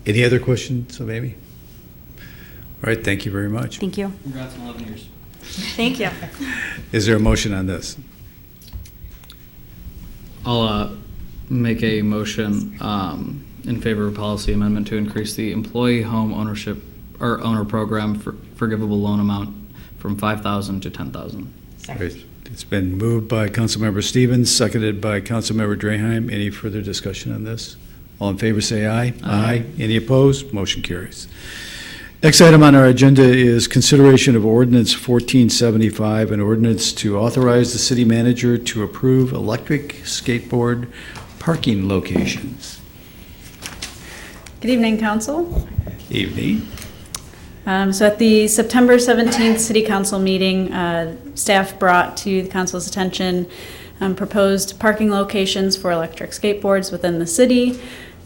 Any other questions of Amy? All right, thank you very much. Thank you. Congrats on 11 years. Thank you. Is there a motion on this? I'll make a motion in favor of policy amendment to increase the employee home ownership or owner program for forgivable loan amount from $5,000 to $10,000. Great. It's been moved by Councilmember Stevens, seconded by Councilmember Draheim. Any further discussion on this? All in favor, say aye. Aye. Any opposed? Motion carries. Next item on our agenda is consideration of Ordinance 1475, an ordinance to authorize the city manager to approve electric skateboard parking locations. Good evening, Council. Evening. So at the September 17th City Council meeting, staff brought to the Council's attention proposed parking locations for electric skateboards within the city.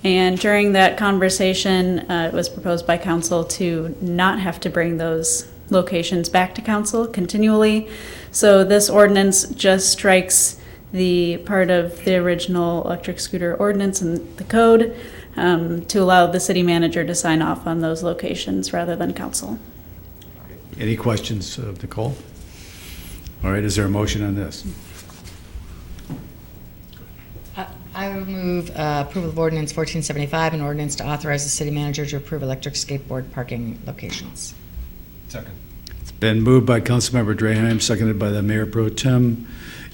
And during that conversation, it was proposed by Council to not have to bring those locations back to Council continually. So this ordinance just strikes the part of the original electric scooter ordinance in the code to allow the city manager to sign off on those locations rather than council. Any questions of Nicole? All right, is there a motion on this? I will move approval of ordinance 1475, an ordinance to authorize the city manager to approve electric skateboard parking locations. Second. It's been moved by Councilmember Draheim, seconded by the Mayor Pro Tem.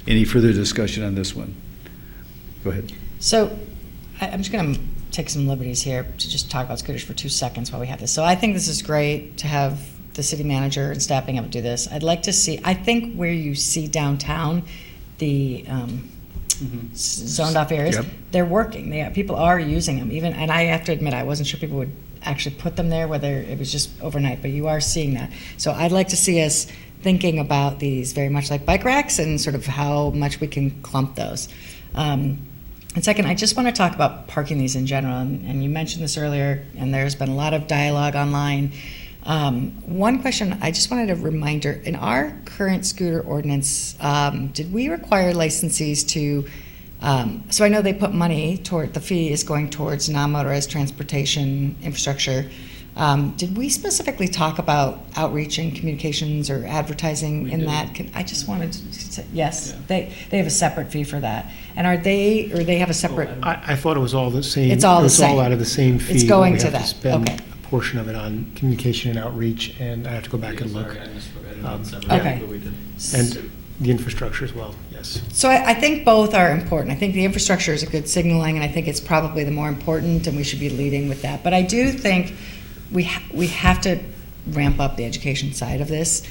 Any further discussion on this one? Go ahead. So I'm just going to take some liberties here to just talk about scooters for 2 seconds while we have this. So I think this is great to have the city manager and staff being able to do this. I'd like to see, I think where you see downtown, the zoned off areas, Yep. they're working. People are using them. Even, and I have to admit, I wasn't sure people would actually put them there, whether it was just overnight, but you are seeing that. So I'd like to see us thinking about these very much like bike racks and sort of how much we can clump those. And second, I just want to talk about parking these in general. And you mentioned this earlier, and there's been a lot of dialogue online One question, I just wanted a reminder, in our current scooter ordinance, did we require licensees to, so I know they put money toward, the fee is going towards non-motorized transportation infrastructure. Did we specifically talk about outreach and communications or advertising in that? I just wanted to say, yes, they have a separate fee for that. And or they have a separate? I thought it was all the same. It's all the It was same. all out of the same fee. It's going We to have that, spend okay. a portion of it on communication and outreach, and I have to go back and look. Okay. And the infrastructure as well, yes. So I think both are important. I think the infrastructure is a good signaling, and I think it's probably the more important, and we should be leading with that. But I do think we have to ramp up the education side of this,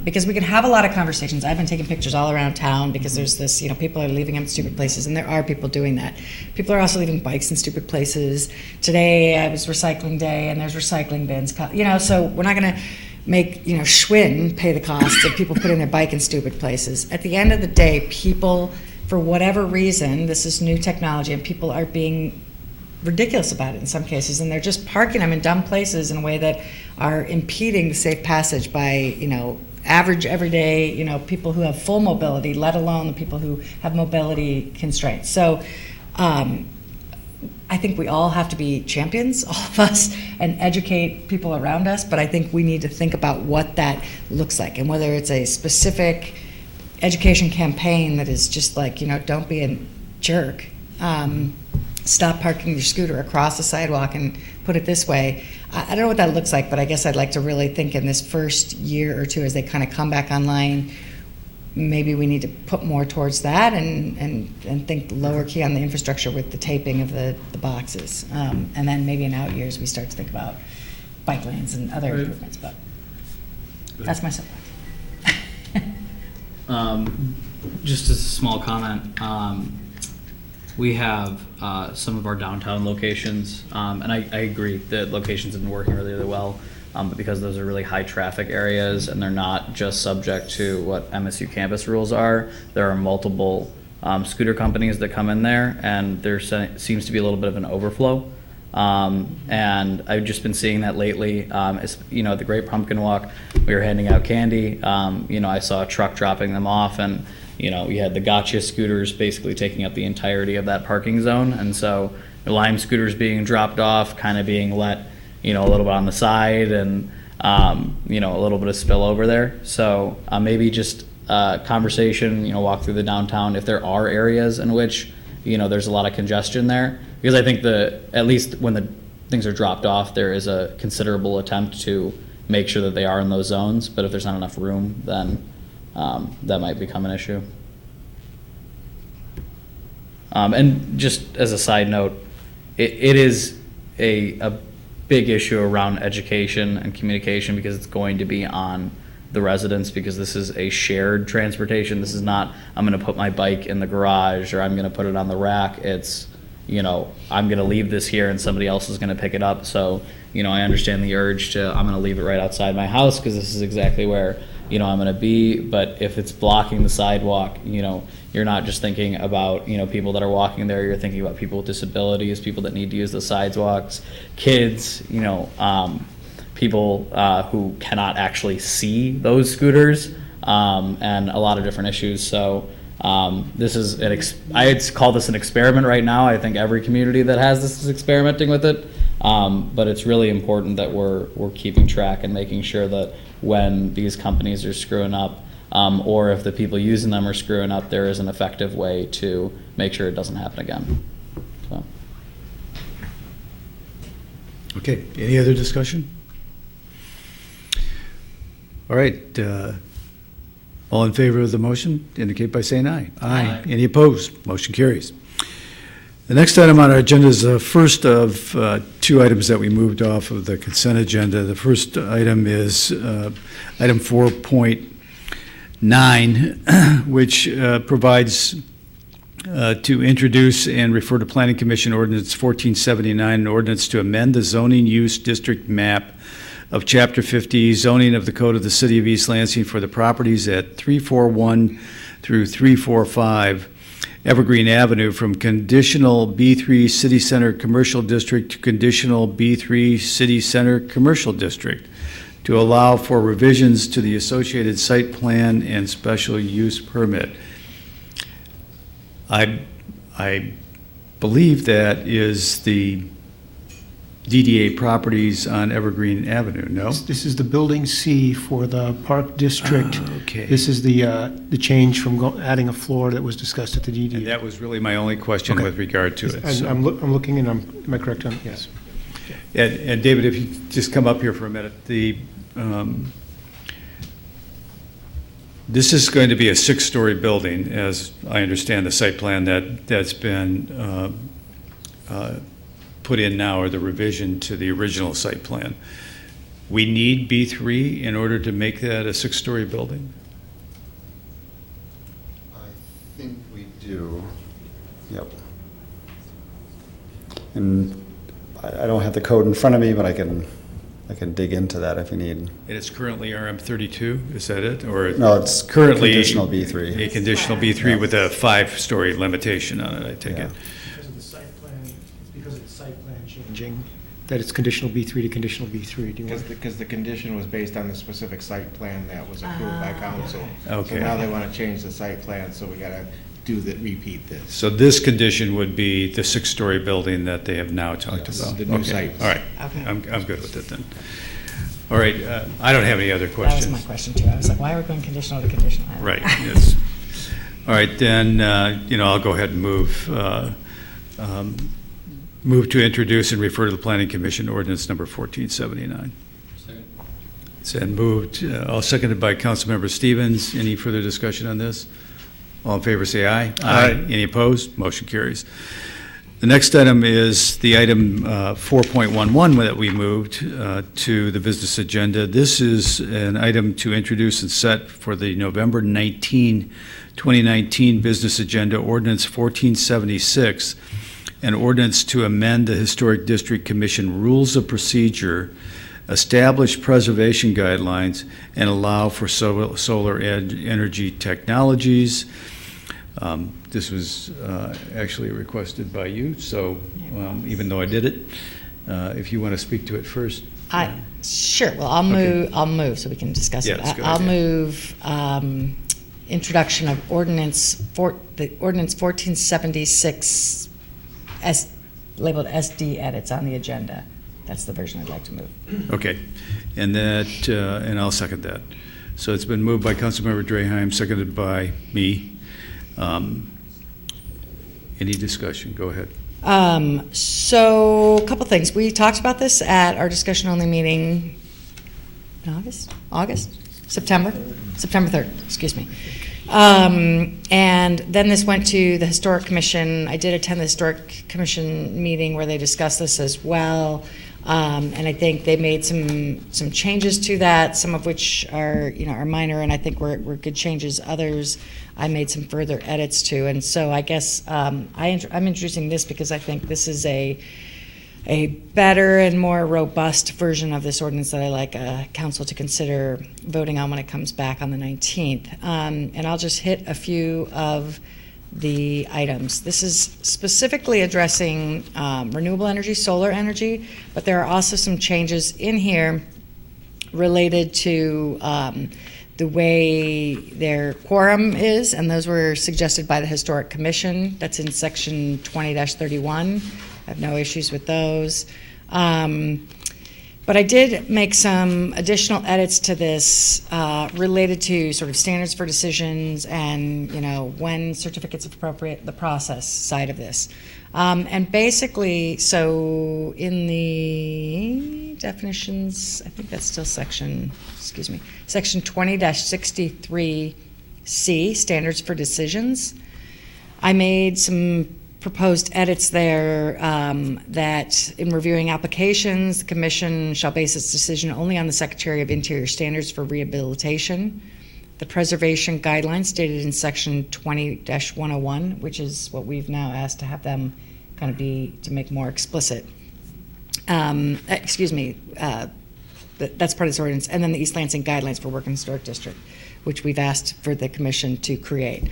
because we can have a lot of conversations. I've been taking pictures all around town because there's this, people are leaving them in stupid places, and there are people doing that. People are also leaving bikes in stupid places. Today, I was recycling day, and there's recycling bins, so we're not going to make, Schwinn pay the cost of people putting their bike in stupid places. At the end of the day, people, for whatever reason, this is new technology, and people are being ridiculous about it in some cases, and they're just parking them in dumb places in a way that are impeding the safe passage by, average everyday, people who have full mobility, let alone the people who have mobility constraints. So I think we all have to be champions, all of us, and educate people around us, but I think we need to think about what that looks like, and whether it's a specific education campaign that is just like, don't be a jerk. Stop parking your scooter across the sidewalk and put it this way. I don't know what that looks like, but I guess I'd like to really think in this first year or two as they kind of come back online, maybe we need to put more towards that and think lower key on the infrastructure with the taping of the boxes. And then maybe in out years we start to think about bike lanes and other improvements, but that's my soapbox. Just as a small comment, we have some of our downtown locations, and I agree that locations have been working really, really well, but because those are really high traffic areas and they're not just subject to what MSU campus rules are, there are multiple scooter companies that come in there, and there seems to be a little bit of an overflow. And I've just been seeing that lately. At the Great Pumpkin Walk, we were handing out candy. I saw a truck dropping them off, and you had the gotcha scooters basically taking up the entirety of that parking zone. And so the Lime scooters being dropped off, kind of being let, a little bit on the side, and, a little bit of spill over there. So maybe just conversation, walk through the downtown if there are areas in which, there's a lot of congestion there. Because I think at least when the things are dropped off, there is a considerable attempt to make sure that they are in those zones. But if there's not enough room, then that might become an issue. And just as a side note, it is a big issue around education and communication, because it's going to be on the residents, because this is a shared transportation. This is not, I'm going to put my bike in the garage or I'm going to put it on the rack. It's, I'm going to leave this here and somebody else is going to pick it up. So, I understand the urge to, I'm going to leave it right outside my house because this is exactly where, I'm going to be. But if it's blocking the sidewalk, you're not just thinking about, people that are walking there. You're thinking about people with disabilities, people that need to use the sidewalks, kids, people who cannot actually see those scooters, and a lot of different issues. So this is I'd call this an experiment right now. I think every community that has this is experimenting with it. But it's really important that we're keeping track and making sure that when these companies are screwing up, or if the people using them are screwing up, there is an effective way to make sure it doesn't happen again. So. Okay, any other discussion? All right, all in favor of the motion indicate by saying aye. Aye. Any opposed? Motion carries. The next item on our agenda is the first of two items that we moved off of the consent agenda. The first item is item 4.9, which provides to introduce and refer to Planning Commission Ordinance 1479, an ordinance to amend the zoning use district map of Chapter 50 zoning of the Code of the City of East Lansing for the properties at 341 through 345, Evergreen Avenue from conditional B3 City Center Commercial District to conditional B3 City Center Commercial District to allow for revisions to the associated site plan and special use permit. I believe that is the DDA properties on Evergreen Avenue, no? This is the Building C for the Park District. Okay. This is the change from adding a floor that was discussed at the DDA. And that was really my only question Okay. with regard to it. And so. I'm looking, and am I correct on, yes? And David, if you just come up here for a minute, this is going to be a 6-story building, as I understand the site plan that's been put in now, or the revision to the original site plan. We need B3 in order to make that a 6-story building? I think we do. Yep. And I don't have the code in front of me, but I can dig into that if you need. And it's currently RM32, is that it? Or No, it's currently conditional B3. A conditional B3 with a 5-story limitation on it, I take it. Because of the site plan, because of the site plan changing, that it's conditional B3 to conditional B3. Do you want? Because the condition was based on the specific site plan that was approved by council. Okay. So now they want to change the site plan, so we got to repeat this. So this condition would be the 6-story building that they have now talked Yes, about? the new Okay. site. All right, Okay. I'm good with it then. All right, I don't have any other That was questions. my question too. I was like, why are we going conditional to conditional? Right, yes. All right, then, I'll go ahead and move to introduce and refer to the Planning Commission ordinance number 1479. It's been moved, all seconded by Councilmember Stevens. Any further discussion on this? All in favor, say aye. Aye. Any opposed? Motion carries. The next item is the item 4.11 that we moved to the business agenda. This is an item to introduce and set for the November 19, 2019 business agenda, Ordinance 1476, an ordinance to amend the Historic District Commission Rules of Procedure, establish preservation guidelines, and allow for solar energy technologies. This was actually requested by you, so even though I did it, if you want to speak to it first. Sure, well, I'll move so we can discuss Yeah, it. that's a good I'll idea. move introduction of ordinance 1476 as labeled SD edits on the agenda. That's the version I'd like to move. Okay, and I'll second that. So it's been moved by Councilmember Draheim, seconded by me. Any discussion? Go ahead. So a couple things. We talked about this at our discussion-only meeting in September 3rd, excuse me. And then this went to the Historic Commission. I did attend the Historic Commission meeting where they discussed this as well. And I think they made some changes to that, some of which are minor, and I think were good changes. Others I made some further edits to, and so I guess I'm introducing this because I think this is a better and more robust version of this ordinance that I like council to consider voting on when it comes back on the 19th. And I'll just hit a few of the items. This is specifically addressing renewable energy, solar energy, but there are also some changes in here related to the way their quorum is, and those were suggested by the Historic Commission. That's in section 20-31. I have no issues with those. But I did make some additional edits to this related to sort of standards for decisions and, when certificates of appropriate, the process side of this. And basically, so in the definitions, I think that's still section 20-63C, standards for decisions. I made some proposed edits there that in reviewing applications, the commission shall base its decision only on the Secretary of Interior standards for rehabilitation. The preservation guidelines stated in section 20-101, which is what we've now asked to have them kind of be, to make more explicit. That's part of this ordinance. And then the East Lansing guidelines for work in historic district, which we've asked for the commission to create.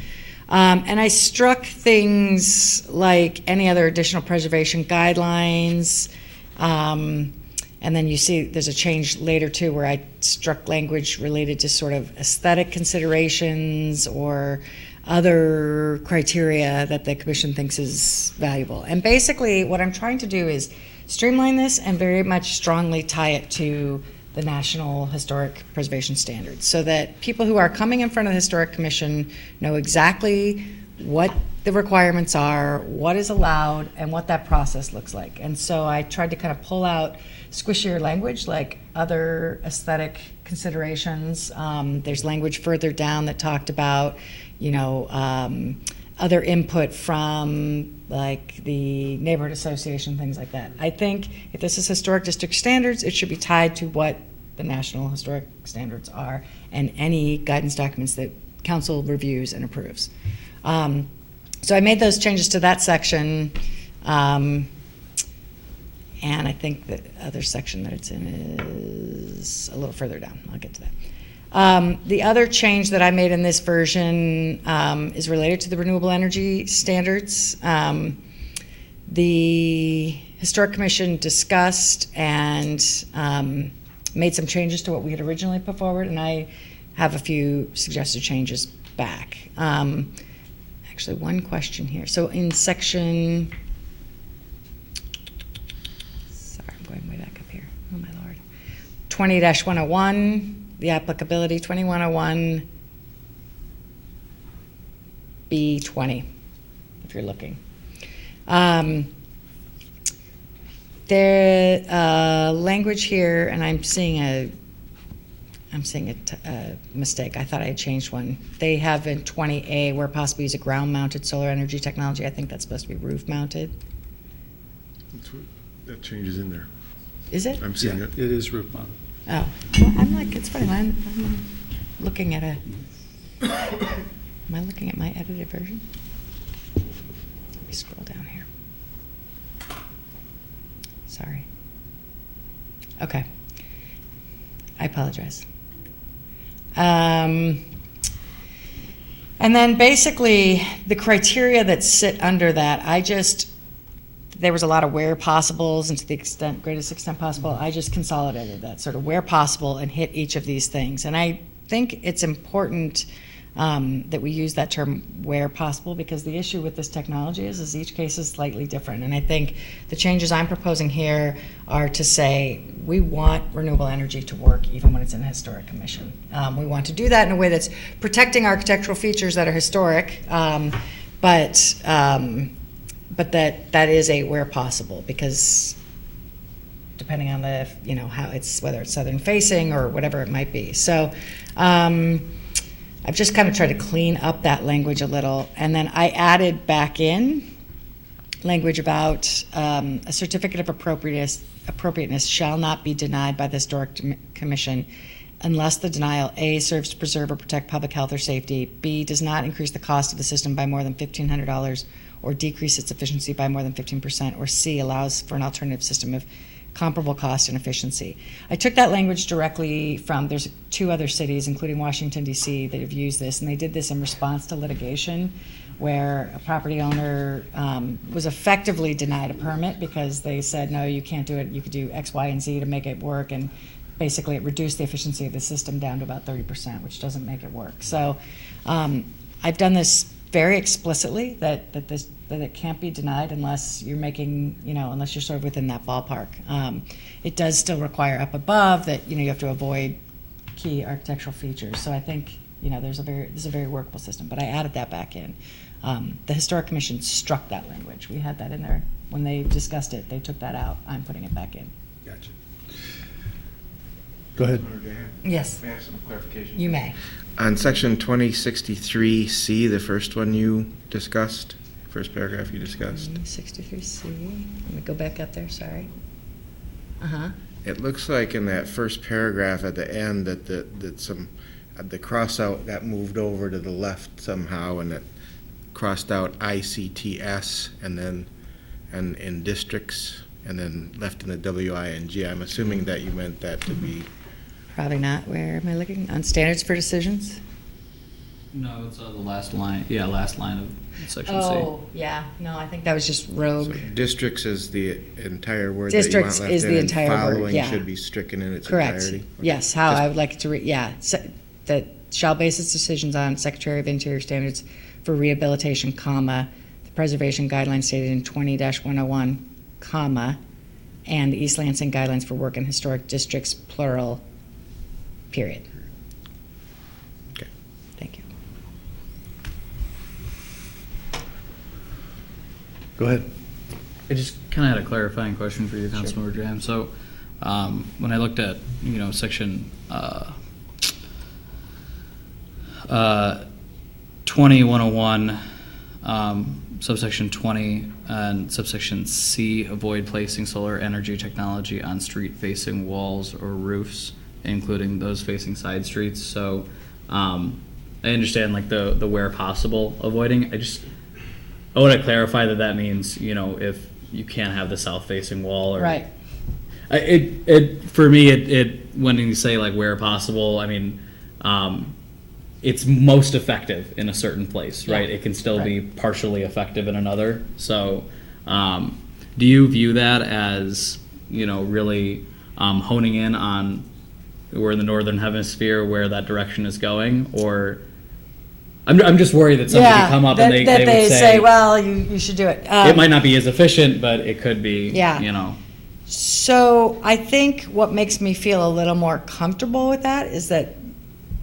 And I struck things like any other additional preservation guidelines. And then you see there's a change later too where I struck language related to sort of aesthetic considerations or other criteria that the commission thinks is valuable. And basically what I'm trying to do is streamline this and very much strongly tie it to the National Historic Preservation Standards so that people who are coming in front of the Historic Commission know exactly what the requirements are, what is allowed, and what that process looks like. And so I tried to kind of pull out squishier language like other aesthetic considerations. There's language further down that talked about, other input from like the neighborhood association, things like that. I think if this is historic district standards, it should be tied to what the National Historic Standards are and any guidance documents that council reviews and approves. So I made those changes to that section, and I think the other section that it's in is a little further down. I'll get to that. The other change that I made in this version is related to the renewable energy standards. The Historic Commission discussed and made some changes to what we had originally put forward, and I have a few suggested changes back. Actually, one question here. So in section, sorry, I'm going way back up here. Oh my Lord. 20-101, the applicability, 2101 B20, if you're looking. There, language here, and I'm seeing a mistake. I thought I had changed one. They have in 20A where possible use a ground-mounted solar energy technology. I think that's supposed to be roof-mounted. That change is in there. Is it? I'm seeing it. It is roof mounted. Oh, well, I'm like, it's funny. I'm looking at am I looking at my edited version? Let me scroll down here. Sorry. Okay. I apologize. And then basically the criteria that sit under that, there was a lot of where possibles and to the greatest extent possible, I just consolidated that sort of where possible and hit each of these things. And I think it's important that we use that term where possible because the issue with this technology is each case is slightly different. And I think the changes I'm proposing here are to say we want renewable energy to work even when it's in a historic commission. We want to do that in a way that's protecting architectural features that are historic, but that is a where possible because depending on the, how it's, whether it's southern facing or whatever it might be. So I've just kind of tried to clean up that language a little. And then I added back in language about a certificate of appropriateness shall not be denied by the Historic Commission unless the denial A, serves to preserve or protect public health or safety, B, does not increase the cost of the system by more than $1,500 or decrease its efficiency by more than 15%, or C, allows for an alternative system of comparable cost and efficiency. I took that language directly from, there's 2 other cities, including Washington, D.C., that have used this, and they did this in response to litigation where a property owner was effectively denied a permit because they said, no, you can't do it, you could do X, Y, and Z to make it work, and basically it reduced the efficiency of the system down to about 30%, which doesn't make it work. So I've done this very explicitly that it can't be denied unless you're making, unless you're sort of within that ballpark. It does still require up above that, you have to avoid key architectural features. So I think, this is a very workable system, but I added that back in. The Historic Commission struck that language. We had that in there. When they discussed it, they took that out. I'm putting it back in. Gotcha. Go ahead. Yes. May I have some clarification? You may. On section 2063C, the first one you discussed, first paragraph you discussed. 63C. Let me go back up there, sorry. It looks like in that first paragraph at the end that the cross out got moved over to the left somehow, and it crossed out ICTS and in districts and then left in the WING. I'm assuming that you meant that to be. Probably not. Where am I looking? On standards for decisions? No, it's the last line, last line of section C. Oh, yeah, no, I think that was just rogue. Districts is the entire word that you want Districts left is in, the and entire word, following yeah. should be stricken in its Correct. entirety. Yes, how I would like it to read, that shall base its decisions on Secretary of Interior standards for rehabilitation, comma, the preservation guidelines stated in 20-101, comma, and the East Lansing guidelines for work in historic districts, plural, period. Okay. Thank you. Go ahead. I just kind of had a clarifying question for you, Councilmember Graham. So, when I looked at, section 20-101, subsection 20, and subsection C, avoid placing solar energy technology on street-facing walls or roofs, including those facing side streets. So, I understand like the where possible avoiding. I want to clarify that means, if you can't have the south-facing wall or Right. For me, when you say like where possible, I mean, it's most effective in a certain place, right? Yeah. It can still be Right. partially effective in another. So, do you view that as, really honing in on we're in the northern hemisphere where that direction is going, or I'm just worried that somebody could come up and they would say, well, you should do it. it might not be as efficient, but it could be, Yeah. So I think what makes me feel a little more comfortable with that is that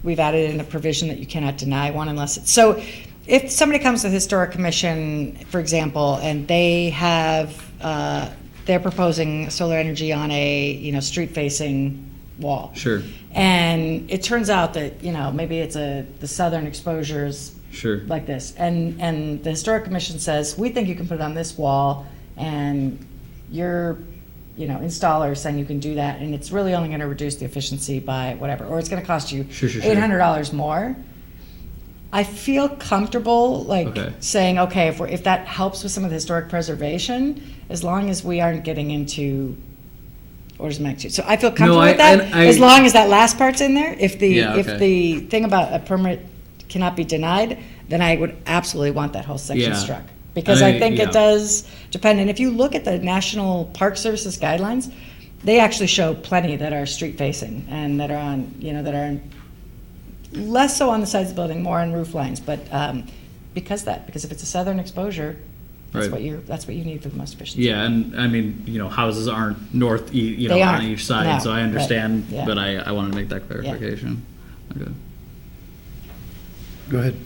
we've added in a provision that you cannot deny one unless it's, so if somebody comes to the Historic Commission, for example, and they have, they're proposing solar energy on a, street-facing wall. Sure. And it turns out that, maybe it's the southern exposures Sure. like this. And the Historic Commission says, we think you can put it on this wall, and your, installer is saying you can do that, and it's really only gonna reduce the efficiency by whatever, or it's gonna cost you Sure. $800 more. I feel comfortable, Okay. saying, okay, if that helps with some of the historic preservation, as long as we aren't getting into orders of magnitude. So I feel comfortable with that, as long as that last part's in there. If the thing about a permit cannot be denied, then I would absolutely want that whole section Yeah. struck. Because I think it does depend, and if you look at the National Park Services guidelines, they actually show plenty that are street facing and that are on, that are less so on the sides of the building, more on roof lines, but because if it's a southern exposure, that's Right. that's what you need for the most efficiency. Yeah, and I mean, houses aren't north, They aren't. on each side, No, so I understand, right, yeah. but I wanted to make that clarification. Okay. Go ahead.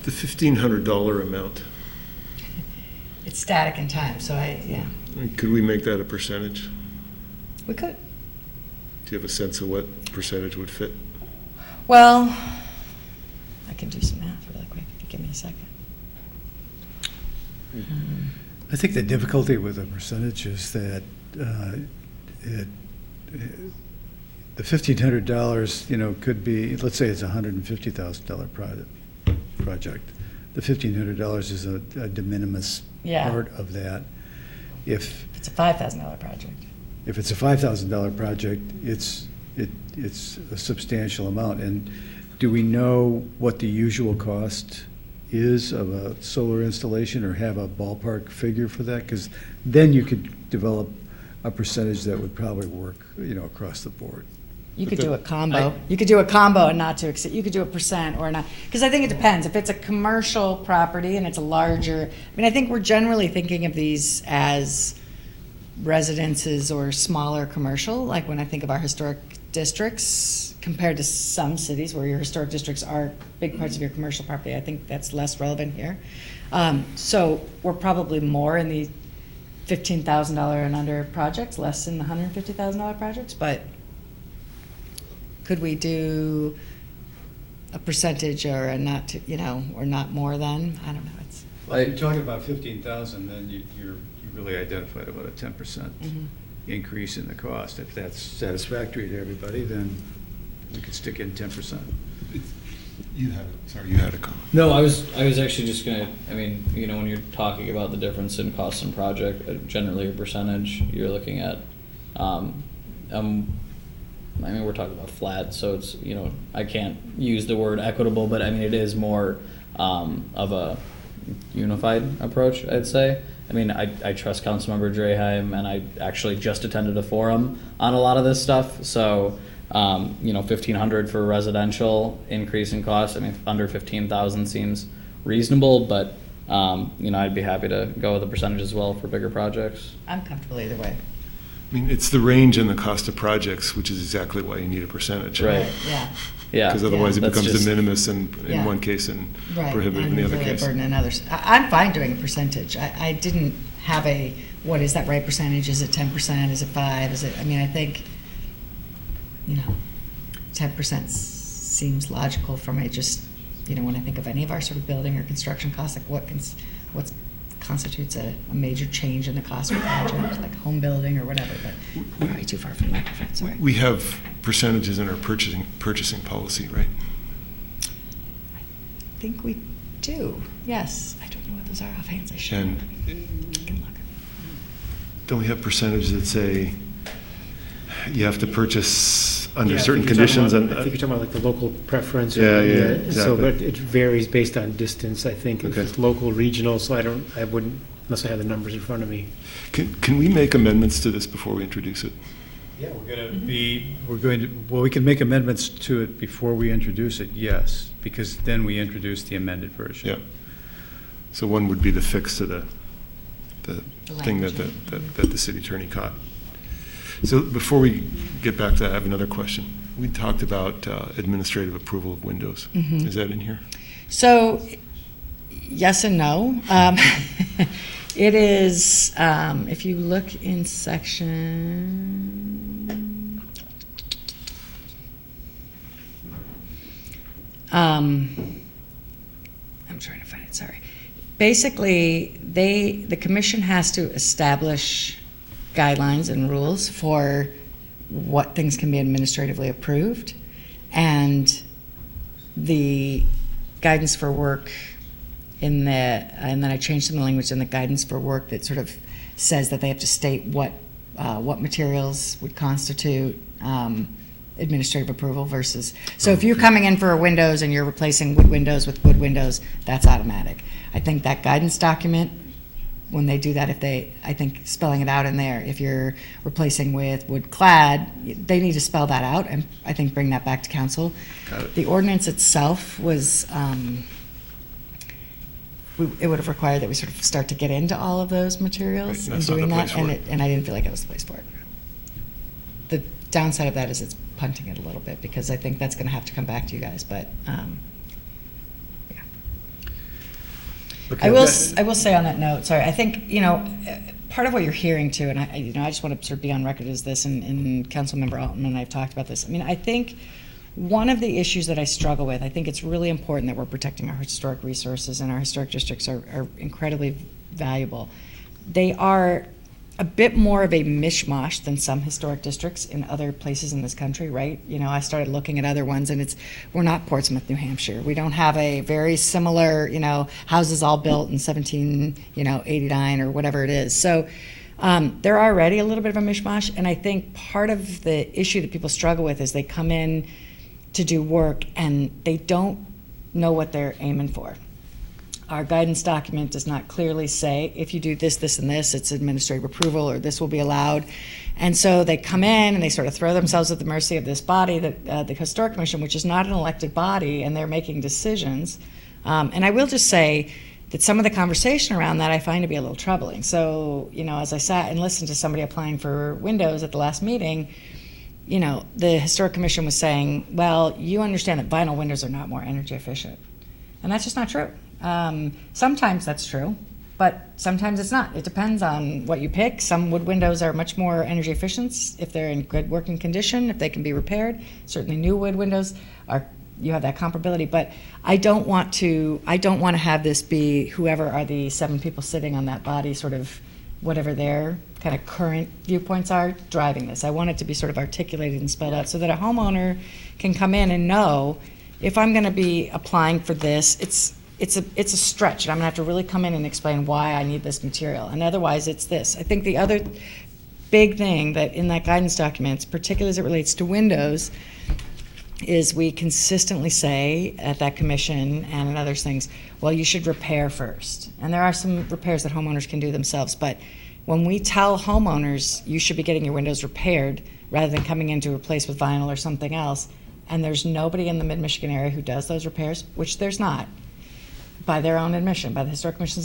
The $1,500 amount, It's static in time, so could we make that a percentage? we could. Do you have a sense of what percentage would fit? Well, I can do some math really quick, if you give me a second. I think the difficulty with the percentage is that the $1,500, could be, let's say it's a $150,000 project. The $1,500 is a de minimis Yeah. part of that. If It's a $5,000 project. it's a $5,000 project, it's a substantial amount. And do we know what the usual cost is of a solar installation, or have a ballpark figure for that? Because then you could develop a percentage that would probably work, across the board. You could do a combo. You could do a combo and not to exceed, you could do a percent or not. Because I think it depends. If it's a commercial property and it's a larger, I think we're generally thinking of these as residences or smaller commercial, like when I think of our historic districts, compared to some cities where your historic districts are big parts of your commercial property. I think that's less relevant here. So we're probably more in the $15,000 and under projects, less in the $150,000 projects, but could we do a percentage or a not to, or not more than? I don't know. Well, if you're talking about 15,000, then you really identified about a 10% increase in the cost. If that's satisfactory to everybody, then we could stick in 10%. You had a comment. No, I was actually just gonna, when you're talking about the difference in cost and project, generally a percentage, you're looking at, I mean, we're talking about flat, so it's, you know, I can't use the word equitable, but I mean, it is more of a unified approach, I'd say. I mean, I trust Councilmember Draheim, and I actually just attended a forum on a lot of this stuff. So, you know, 1,500 for residential increase in cost. I mean, under 15,000 seems reasonable, but you know, I'd be happy to go with a percentage as well for bigger projects. I'm comfortable either way. I mean, it's the range in the cost of projects, which is exactly why you need a percentage. Right. Yeah. Yeah. Because otherwise it That's becomes just- de minimis in Yeah. one case and Right, prohibitive in the and other really a case. burden in others. I'm fine doing a percentage. I didn't have a, what is that right percentage? Is it 10%? Is it 5? Is it, I mean, I think, you know, 10% seems logical from a just, you know, when I think of any of our sort of building or construction costs, like what constitutes a major change in the cost of a project, like home building or whatever, but we're way too far from the microphone, sorry. We have percentages in our purchasing policy, right? I think we do, yes. I don't know what those are offhand, I should. And I can look. don't we have percentages that say you have to purchase under Yeah, I certain think you're talking conditions? about- And I think you're talking about like the local preference. Yeah, yeah, So, exactly. but it varies based on distance, I think. If Okay. it's local, regional, so I wouldn't, unless I have the numbers in front of me. Can we make amendments to this before we introduce it? Yeah, well, we can make amendments to it before we introduce it, yes, because then we introduce the amended version. Yeah. So one would be the fix to the thing that language. that the city attorney caught. So before we get back to that, I have another question. We talked about administrative approval of windows. Mhm. Is that in here? So, yes and no. It is, if you look in section, I'm trying to find it, sorry. Basically, the commission has to establish guidelines and rules for what things can be administratively approved. And the guidance for work and then I changed some of the language in the guidance for work that sort of says that they have to state what materials would constitute administrative approval versus, so if you're coming in for windows and you're replacing wood windows with wood windows, that's automatic. I think that guidance document, when they do that, I think spelling it out in there, if you're replacing with wood clad, they need to spell that out and I think bring that back to council. Got it. The ordinance itself was, it would have required that we sort of start to get into all of those materials Right, and that's not doing the that, place for it. and I didn't feel like it was the place for it. The downside of that is it's punting it a little bit, because I think that's gonna have to come back to you guys, but, yeah. I will say on that note, sorry, I think, you know, part of what you're hearing too, and I just want to sort of be on record as this, and Councilmember Altman and I have talked about this. I mean, I think one of the issues that I struggle with, I think it's really important that we're protecting our historic resources, and our historic districts are incredibly valuable. They are a bit more of a mishmash than some historic districts in other places in this country, right? You know, I started looking at other ones, and we're not Portsmouth, New Hampshire. We don't have a very similar, you know, houses all built in 1789 or whatever it is. So they're already a little bit of a mishmash, and I think part of the issue that people struggle with is they come in to do work and they don't know what they're aiming for. Our guidance document does not clearly say, if you do this, this, and this, it's administrative approval, or this will be allowed. And so they come in and they sort of throw themselves at the mercy of this body, the Historic Commission, which is not an elected body, and they're making decisions. And I will just say that some of the conversation around that I find to be a little troubling. So, you know, as I sat and listened to somebody applying for windows at the last meeting, you know, the Historic Commission was saying, well, you understand that vinyl windows are not more energy efficient. And that's just not true. Sometimes that's true, but sometimes it's not. It depends on what you pick. Some wood windows are much more energy efficient if they're in good working condition, if they can be repaired. Certainly new wood windows you have that comparability, but I don't want to have this be whoever are the 7 people sitting on that body, sort of whatever their kind of current viewpoints are driving this. I want it to be sort of articulated and spelled out so that a homeowner can come in and know, if I'm going to be applying for this, it's a stretch, and I'm going to have to really come in and explain why I need this material, and otherwise it's this. I think the other big thing that in that guidance documents, particularly as it relates to windows, is we consistently say at that commission and in other things, well, you should repair first. And there are some repairs that homeowners can do themselves, but when we tell homeowners you should be getting your windows repaired rather than coming in to replace with vinyl or something else, and there's nobody in the mid-Michigan area who does those repairs, which there's not, by their own admission, by the Historic Commission,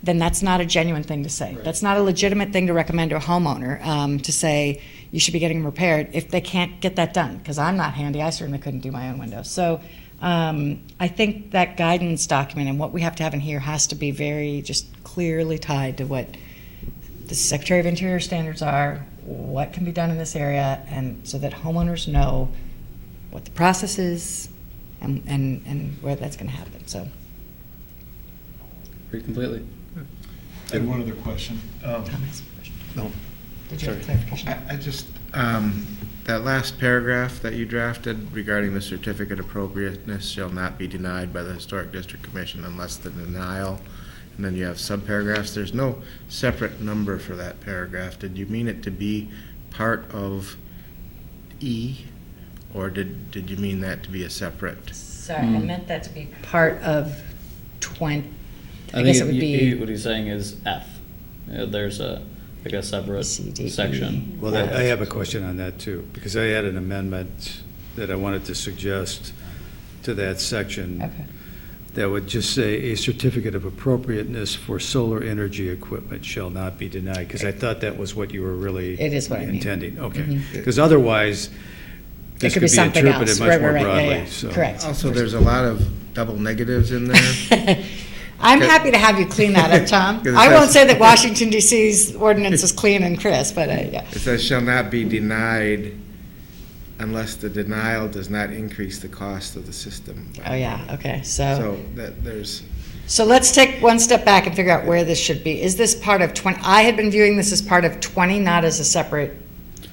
then that's not a genuine thing to say. Right. That's not a legitimate thing to recommend to a homeowner, to say you should be getting them repaired if they can't get that done, because I'm not handy. I certainly couldn't do my own windows. So I think that guidance document and what we have to have in here has to be very just clearly tied to what the Secretary of Interior standards are, what can be done in this area, and so that homeowners know what the process is and where that's going to happen. So. Agree completely. I had one other question. Thomas? No. Did you have a clarification? I just, that last paragraph that you drafted regarding the certificate appropriateness shall not be denied by the Historic District Commission unless the denial, and then you have subparagraphs. There's no separate number for that paragraph. Did you mean it to be part of E, or did you mean that to be a separate? Sorry, I meant that to be part of 20. I guess think it would be what he's saying is F. There's a separate section. Well, I have a question on that too, because I had an amendment that I wanted to suggest to that section. Okay. That would just say a certificate of appropriateness for solar energy equipment shall not be denied, because I thought that was what you were really It is what I mean. intending. Okay, Mhm. because otherwise, this could could be be something interpreted else. much Right, more right, right. Yeah, broadly. yeah. So. Correct. Also, there's a lot of double negatives in there. I'm happy to have you clean that up, Tom. 'Cause it I says- won't say that Washington DC's ordinance is clean and crisp, but yeah. It says shall not be denied unless the denial does not increase the cost of the system. Oh, yeah, okay, So that there's, So let's take one step back and figure out where this should be. Is this part of 20? I had been viewing this as part of 20, not as a separate.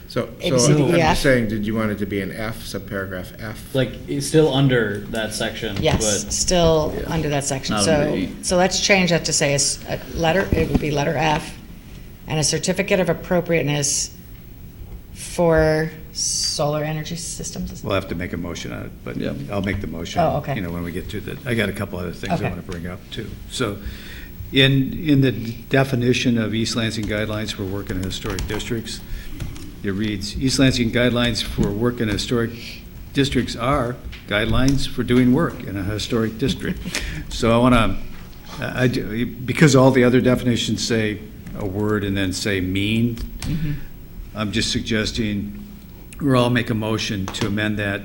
so A, B, C, D, I'm E, F. just saying, did you want it to be an F, subparagraph F? Like, it's still under that section. Yes, but still under that section. Not So, under E. so let's change that to say a letter, it would be letter F, and a certificate of appropriateness for solar energy systems. We'll have to make a motion on it, but Yeah. I'll make the motion. Oh, okay. When we get to the, I got a couple other things I Okay. want to bring up too. So, in the definition of East Lansing guidelines for work in historic districts, it reads, East Lansing guidelines for work in historic districts are guidelines for doing work in a historic district. So I want to, because all the other definitions say a word and then say mean, I'm just suggesting we'll all make a motion to amend that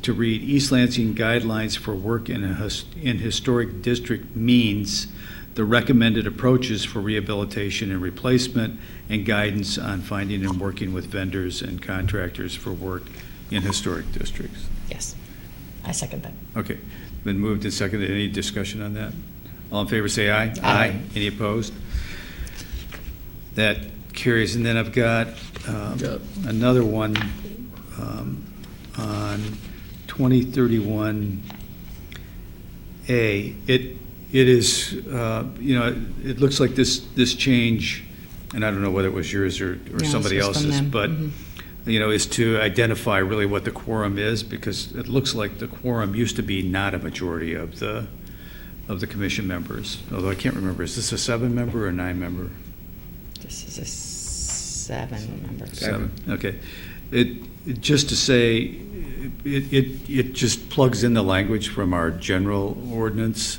to read East Lansing guidelines for work in historic district means the recommended approaches for rehabilitation and replacement and guidance on finding and working with vendors and contractors for work in historic districts. Yes, I second that. Okay, been moved and seconded. Any discussion on that? All in favor, say aye. Aye. Any opposed? That carries. And then I've got another one on 2031A. It is, it looks like this change, and I don't know whether it was yours or No, somebody this was from else's, them. but, Mhm. Is to identify really what the quorum is, because it looks like the quorum used to be not a majority of the commission members, although I can't remember, is this a 7-member or a 9-member? This is a 7-member. 7, okay. Just to say, it just plugs in the language from our general ordinance.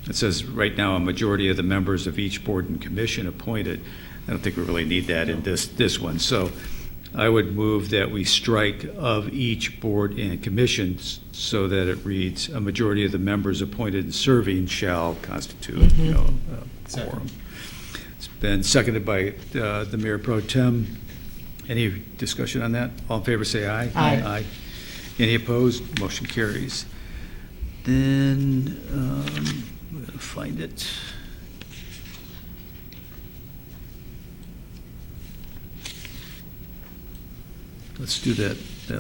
It says, right now, a majority of the members of each board and commission appointed. I don't think we really need that in this one. So I would move that we strike of each board and commission so that it reads, a majority of the members appointed and serving shall constitute, a quorum. It's been seconded by the Mayor Pro Tem. Any discussion on that? All in favor, say aye. Aye. Any opposed? Motion carries. Then, I'm going to find it. Let's do that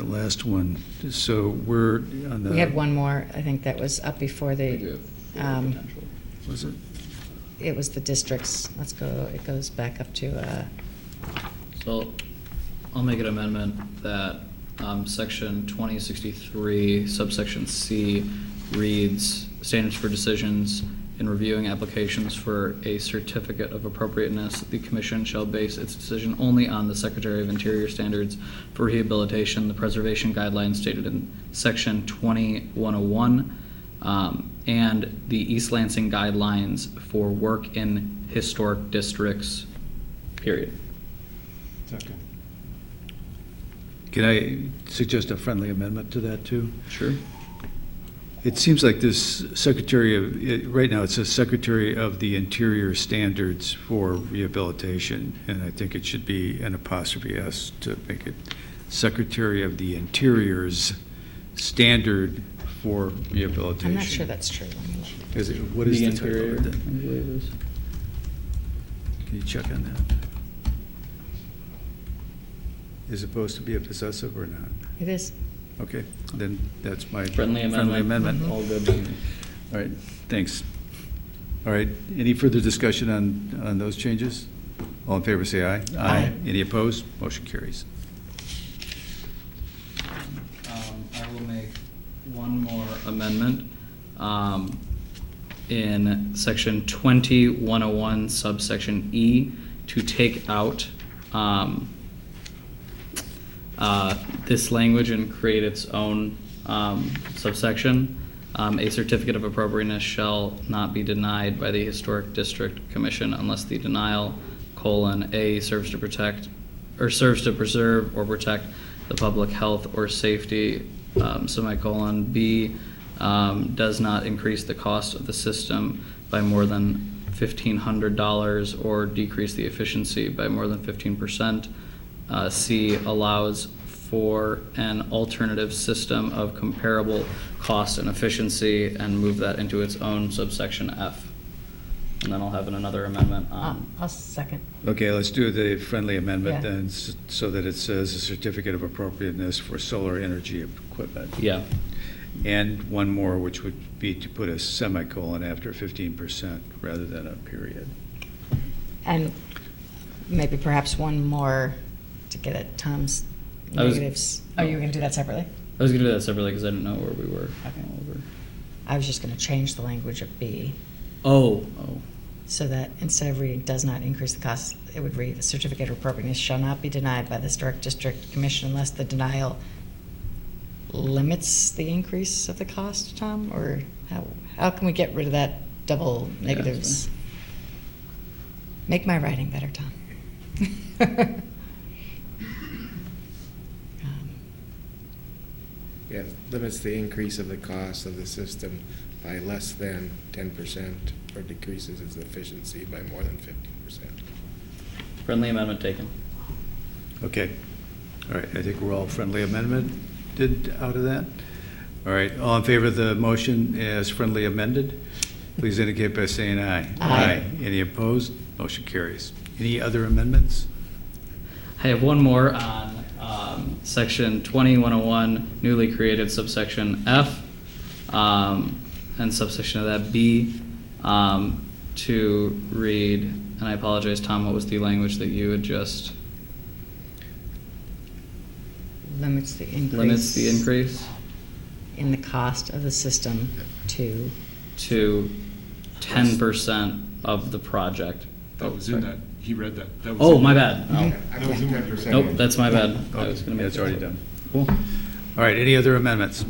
last one. So we're on the. We had one more, I think that was up before the, Was it? it was the districts. Let's go, it goes back up to So I'll make an amendment that section 2063 subsection C reads, standards for decisions in reviewing applications for a certificate of appropriateness. The commission shall base its decision only on the Secretary of Interior standards for rehabilitation, the preservation guidelines stated in section 2101, and the East Lansing guidelines for work in historic districts, period. Second. Can I suggest a friendly amendment to that, too? Sure. It seems like this right now it says Secretary of the Interior Standards for Rehabilitation, and I think it should be an apostrophe S to make it Secretary of the Interior's Standard for Rehabilitation. I'm not sure that's true. Let me look. What is The the title Interior, of I it? believe it is. Can you check on that? Is it supposed to be a possessive or not? It is. Okay, then that's my Friendly amendment. amendment. All good. by me. All right, thanks. All right, any further discussion on those changes? All in favor, say aye. Aye. Any opposed? Motion carries. I will make one more amendment in section 2101 subsection E to take out this language and create its own subsection. A certificate of appropriateness shall not be denied by the Historic District Commission unless the denial, A, serves to protect, or serves to preserve or protect the public health or safety, B, does not increase the cost of the system by more than $1,500 or decrease the efficiency by more than 15%. C, allows for an alternative system of comparable cost and efficiency, and move that into its own subsection F. And then I'll have another amendment on. I'll second. Okay, let's do the friendly amendment Yeah. then, so that it says a certificate of appropriateness for solar energy equipment. Yeah. And one more, which would be to put a semicolon after 15% rather than a period. And maybe perhaps one more to get at Tom's I was- negatives. Oh, you were going to do that separately? I was gonna do that separately because I didn't know where we were. Okay. I was just going to change the language of B Oh. so that instead of reading does not increase the cost, it would read a certificate of appropriateness shall not be denied by the Historic District Commission unless the denial limits the increase of the cost, Tom? Or how can we get rid of that double negatives? Make my writing better, Tom. Yeah, limits the increase of the cost of the system by less than 10% or decreases its efficiency by more than 15%. Friendly amendment taken. Okay. All right, I think we're all friendly amendmented out of that. All right, all in favor of the motion as friendly amended, please indicate by saying aye. Aye. Any opposed? Motion carries. Any other amendments? I have one more on section 2101, newly created subsection F, and subsection of that B, to read, and I apologize, Tom, what was the language that you had just? Limits the increase. Limits the increase In the cost of the system to. 10% of the project. That was in that, he read that. That was Oh, in my that. bad. That was in that. Nope, that's my bad. I was gonna make That's already done. Cool. All right, any other amendments?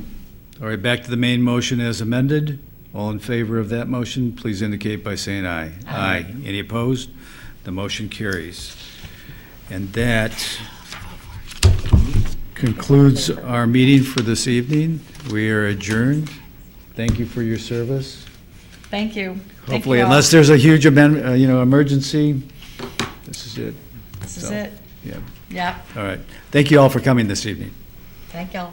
All right, back to the main motion as amended. All in favor of that motion, please indicate by saying aye. Aye. Any opposed? The motion carries. And that concludes our meeting for this evening. We are adjourned. Thank you for your service. Thank you. Hopefully, unless there's a huge emergency, this is it. This is So, it. Yeah, Yeah. all right. Thank you all for coming this evening. Thank y'all.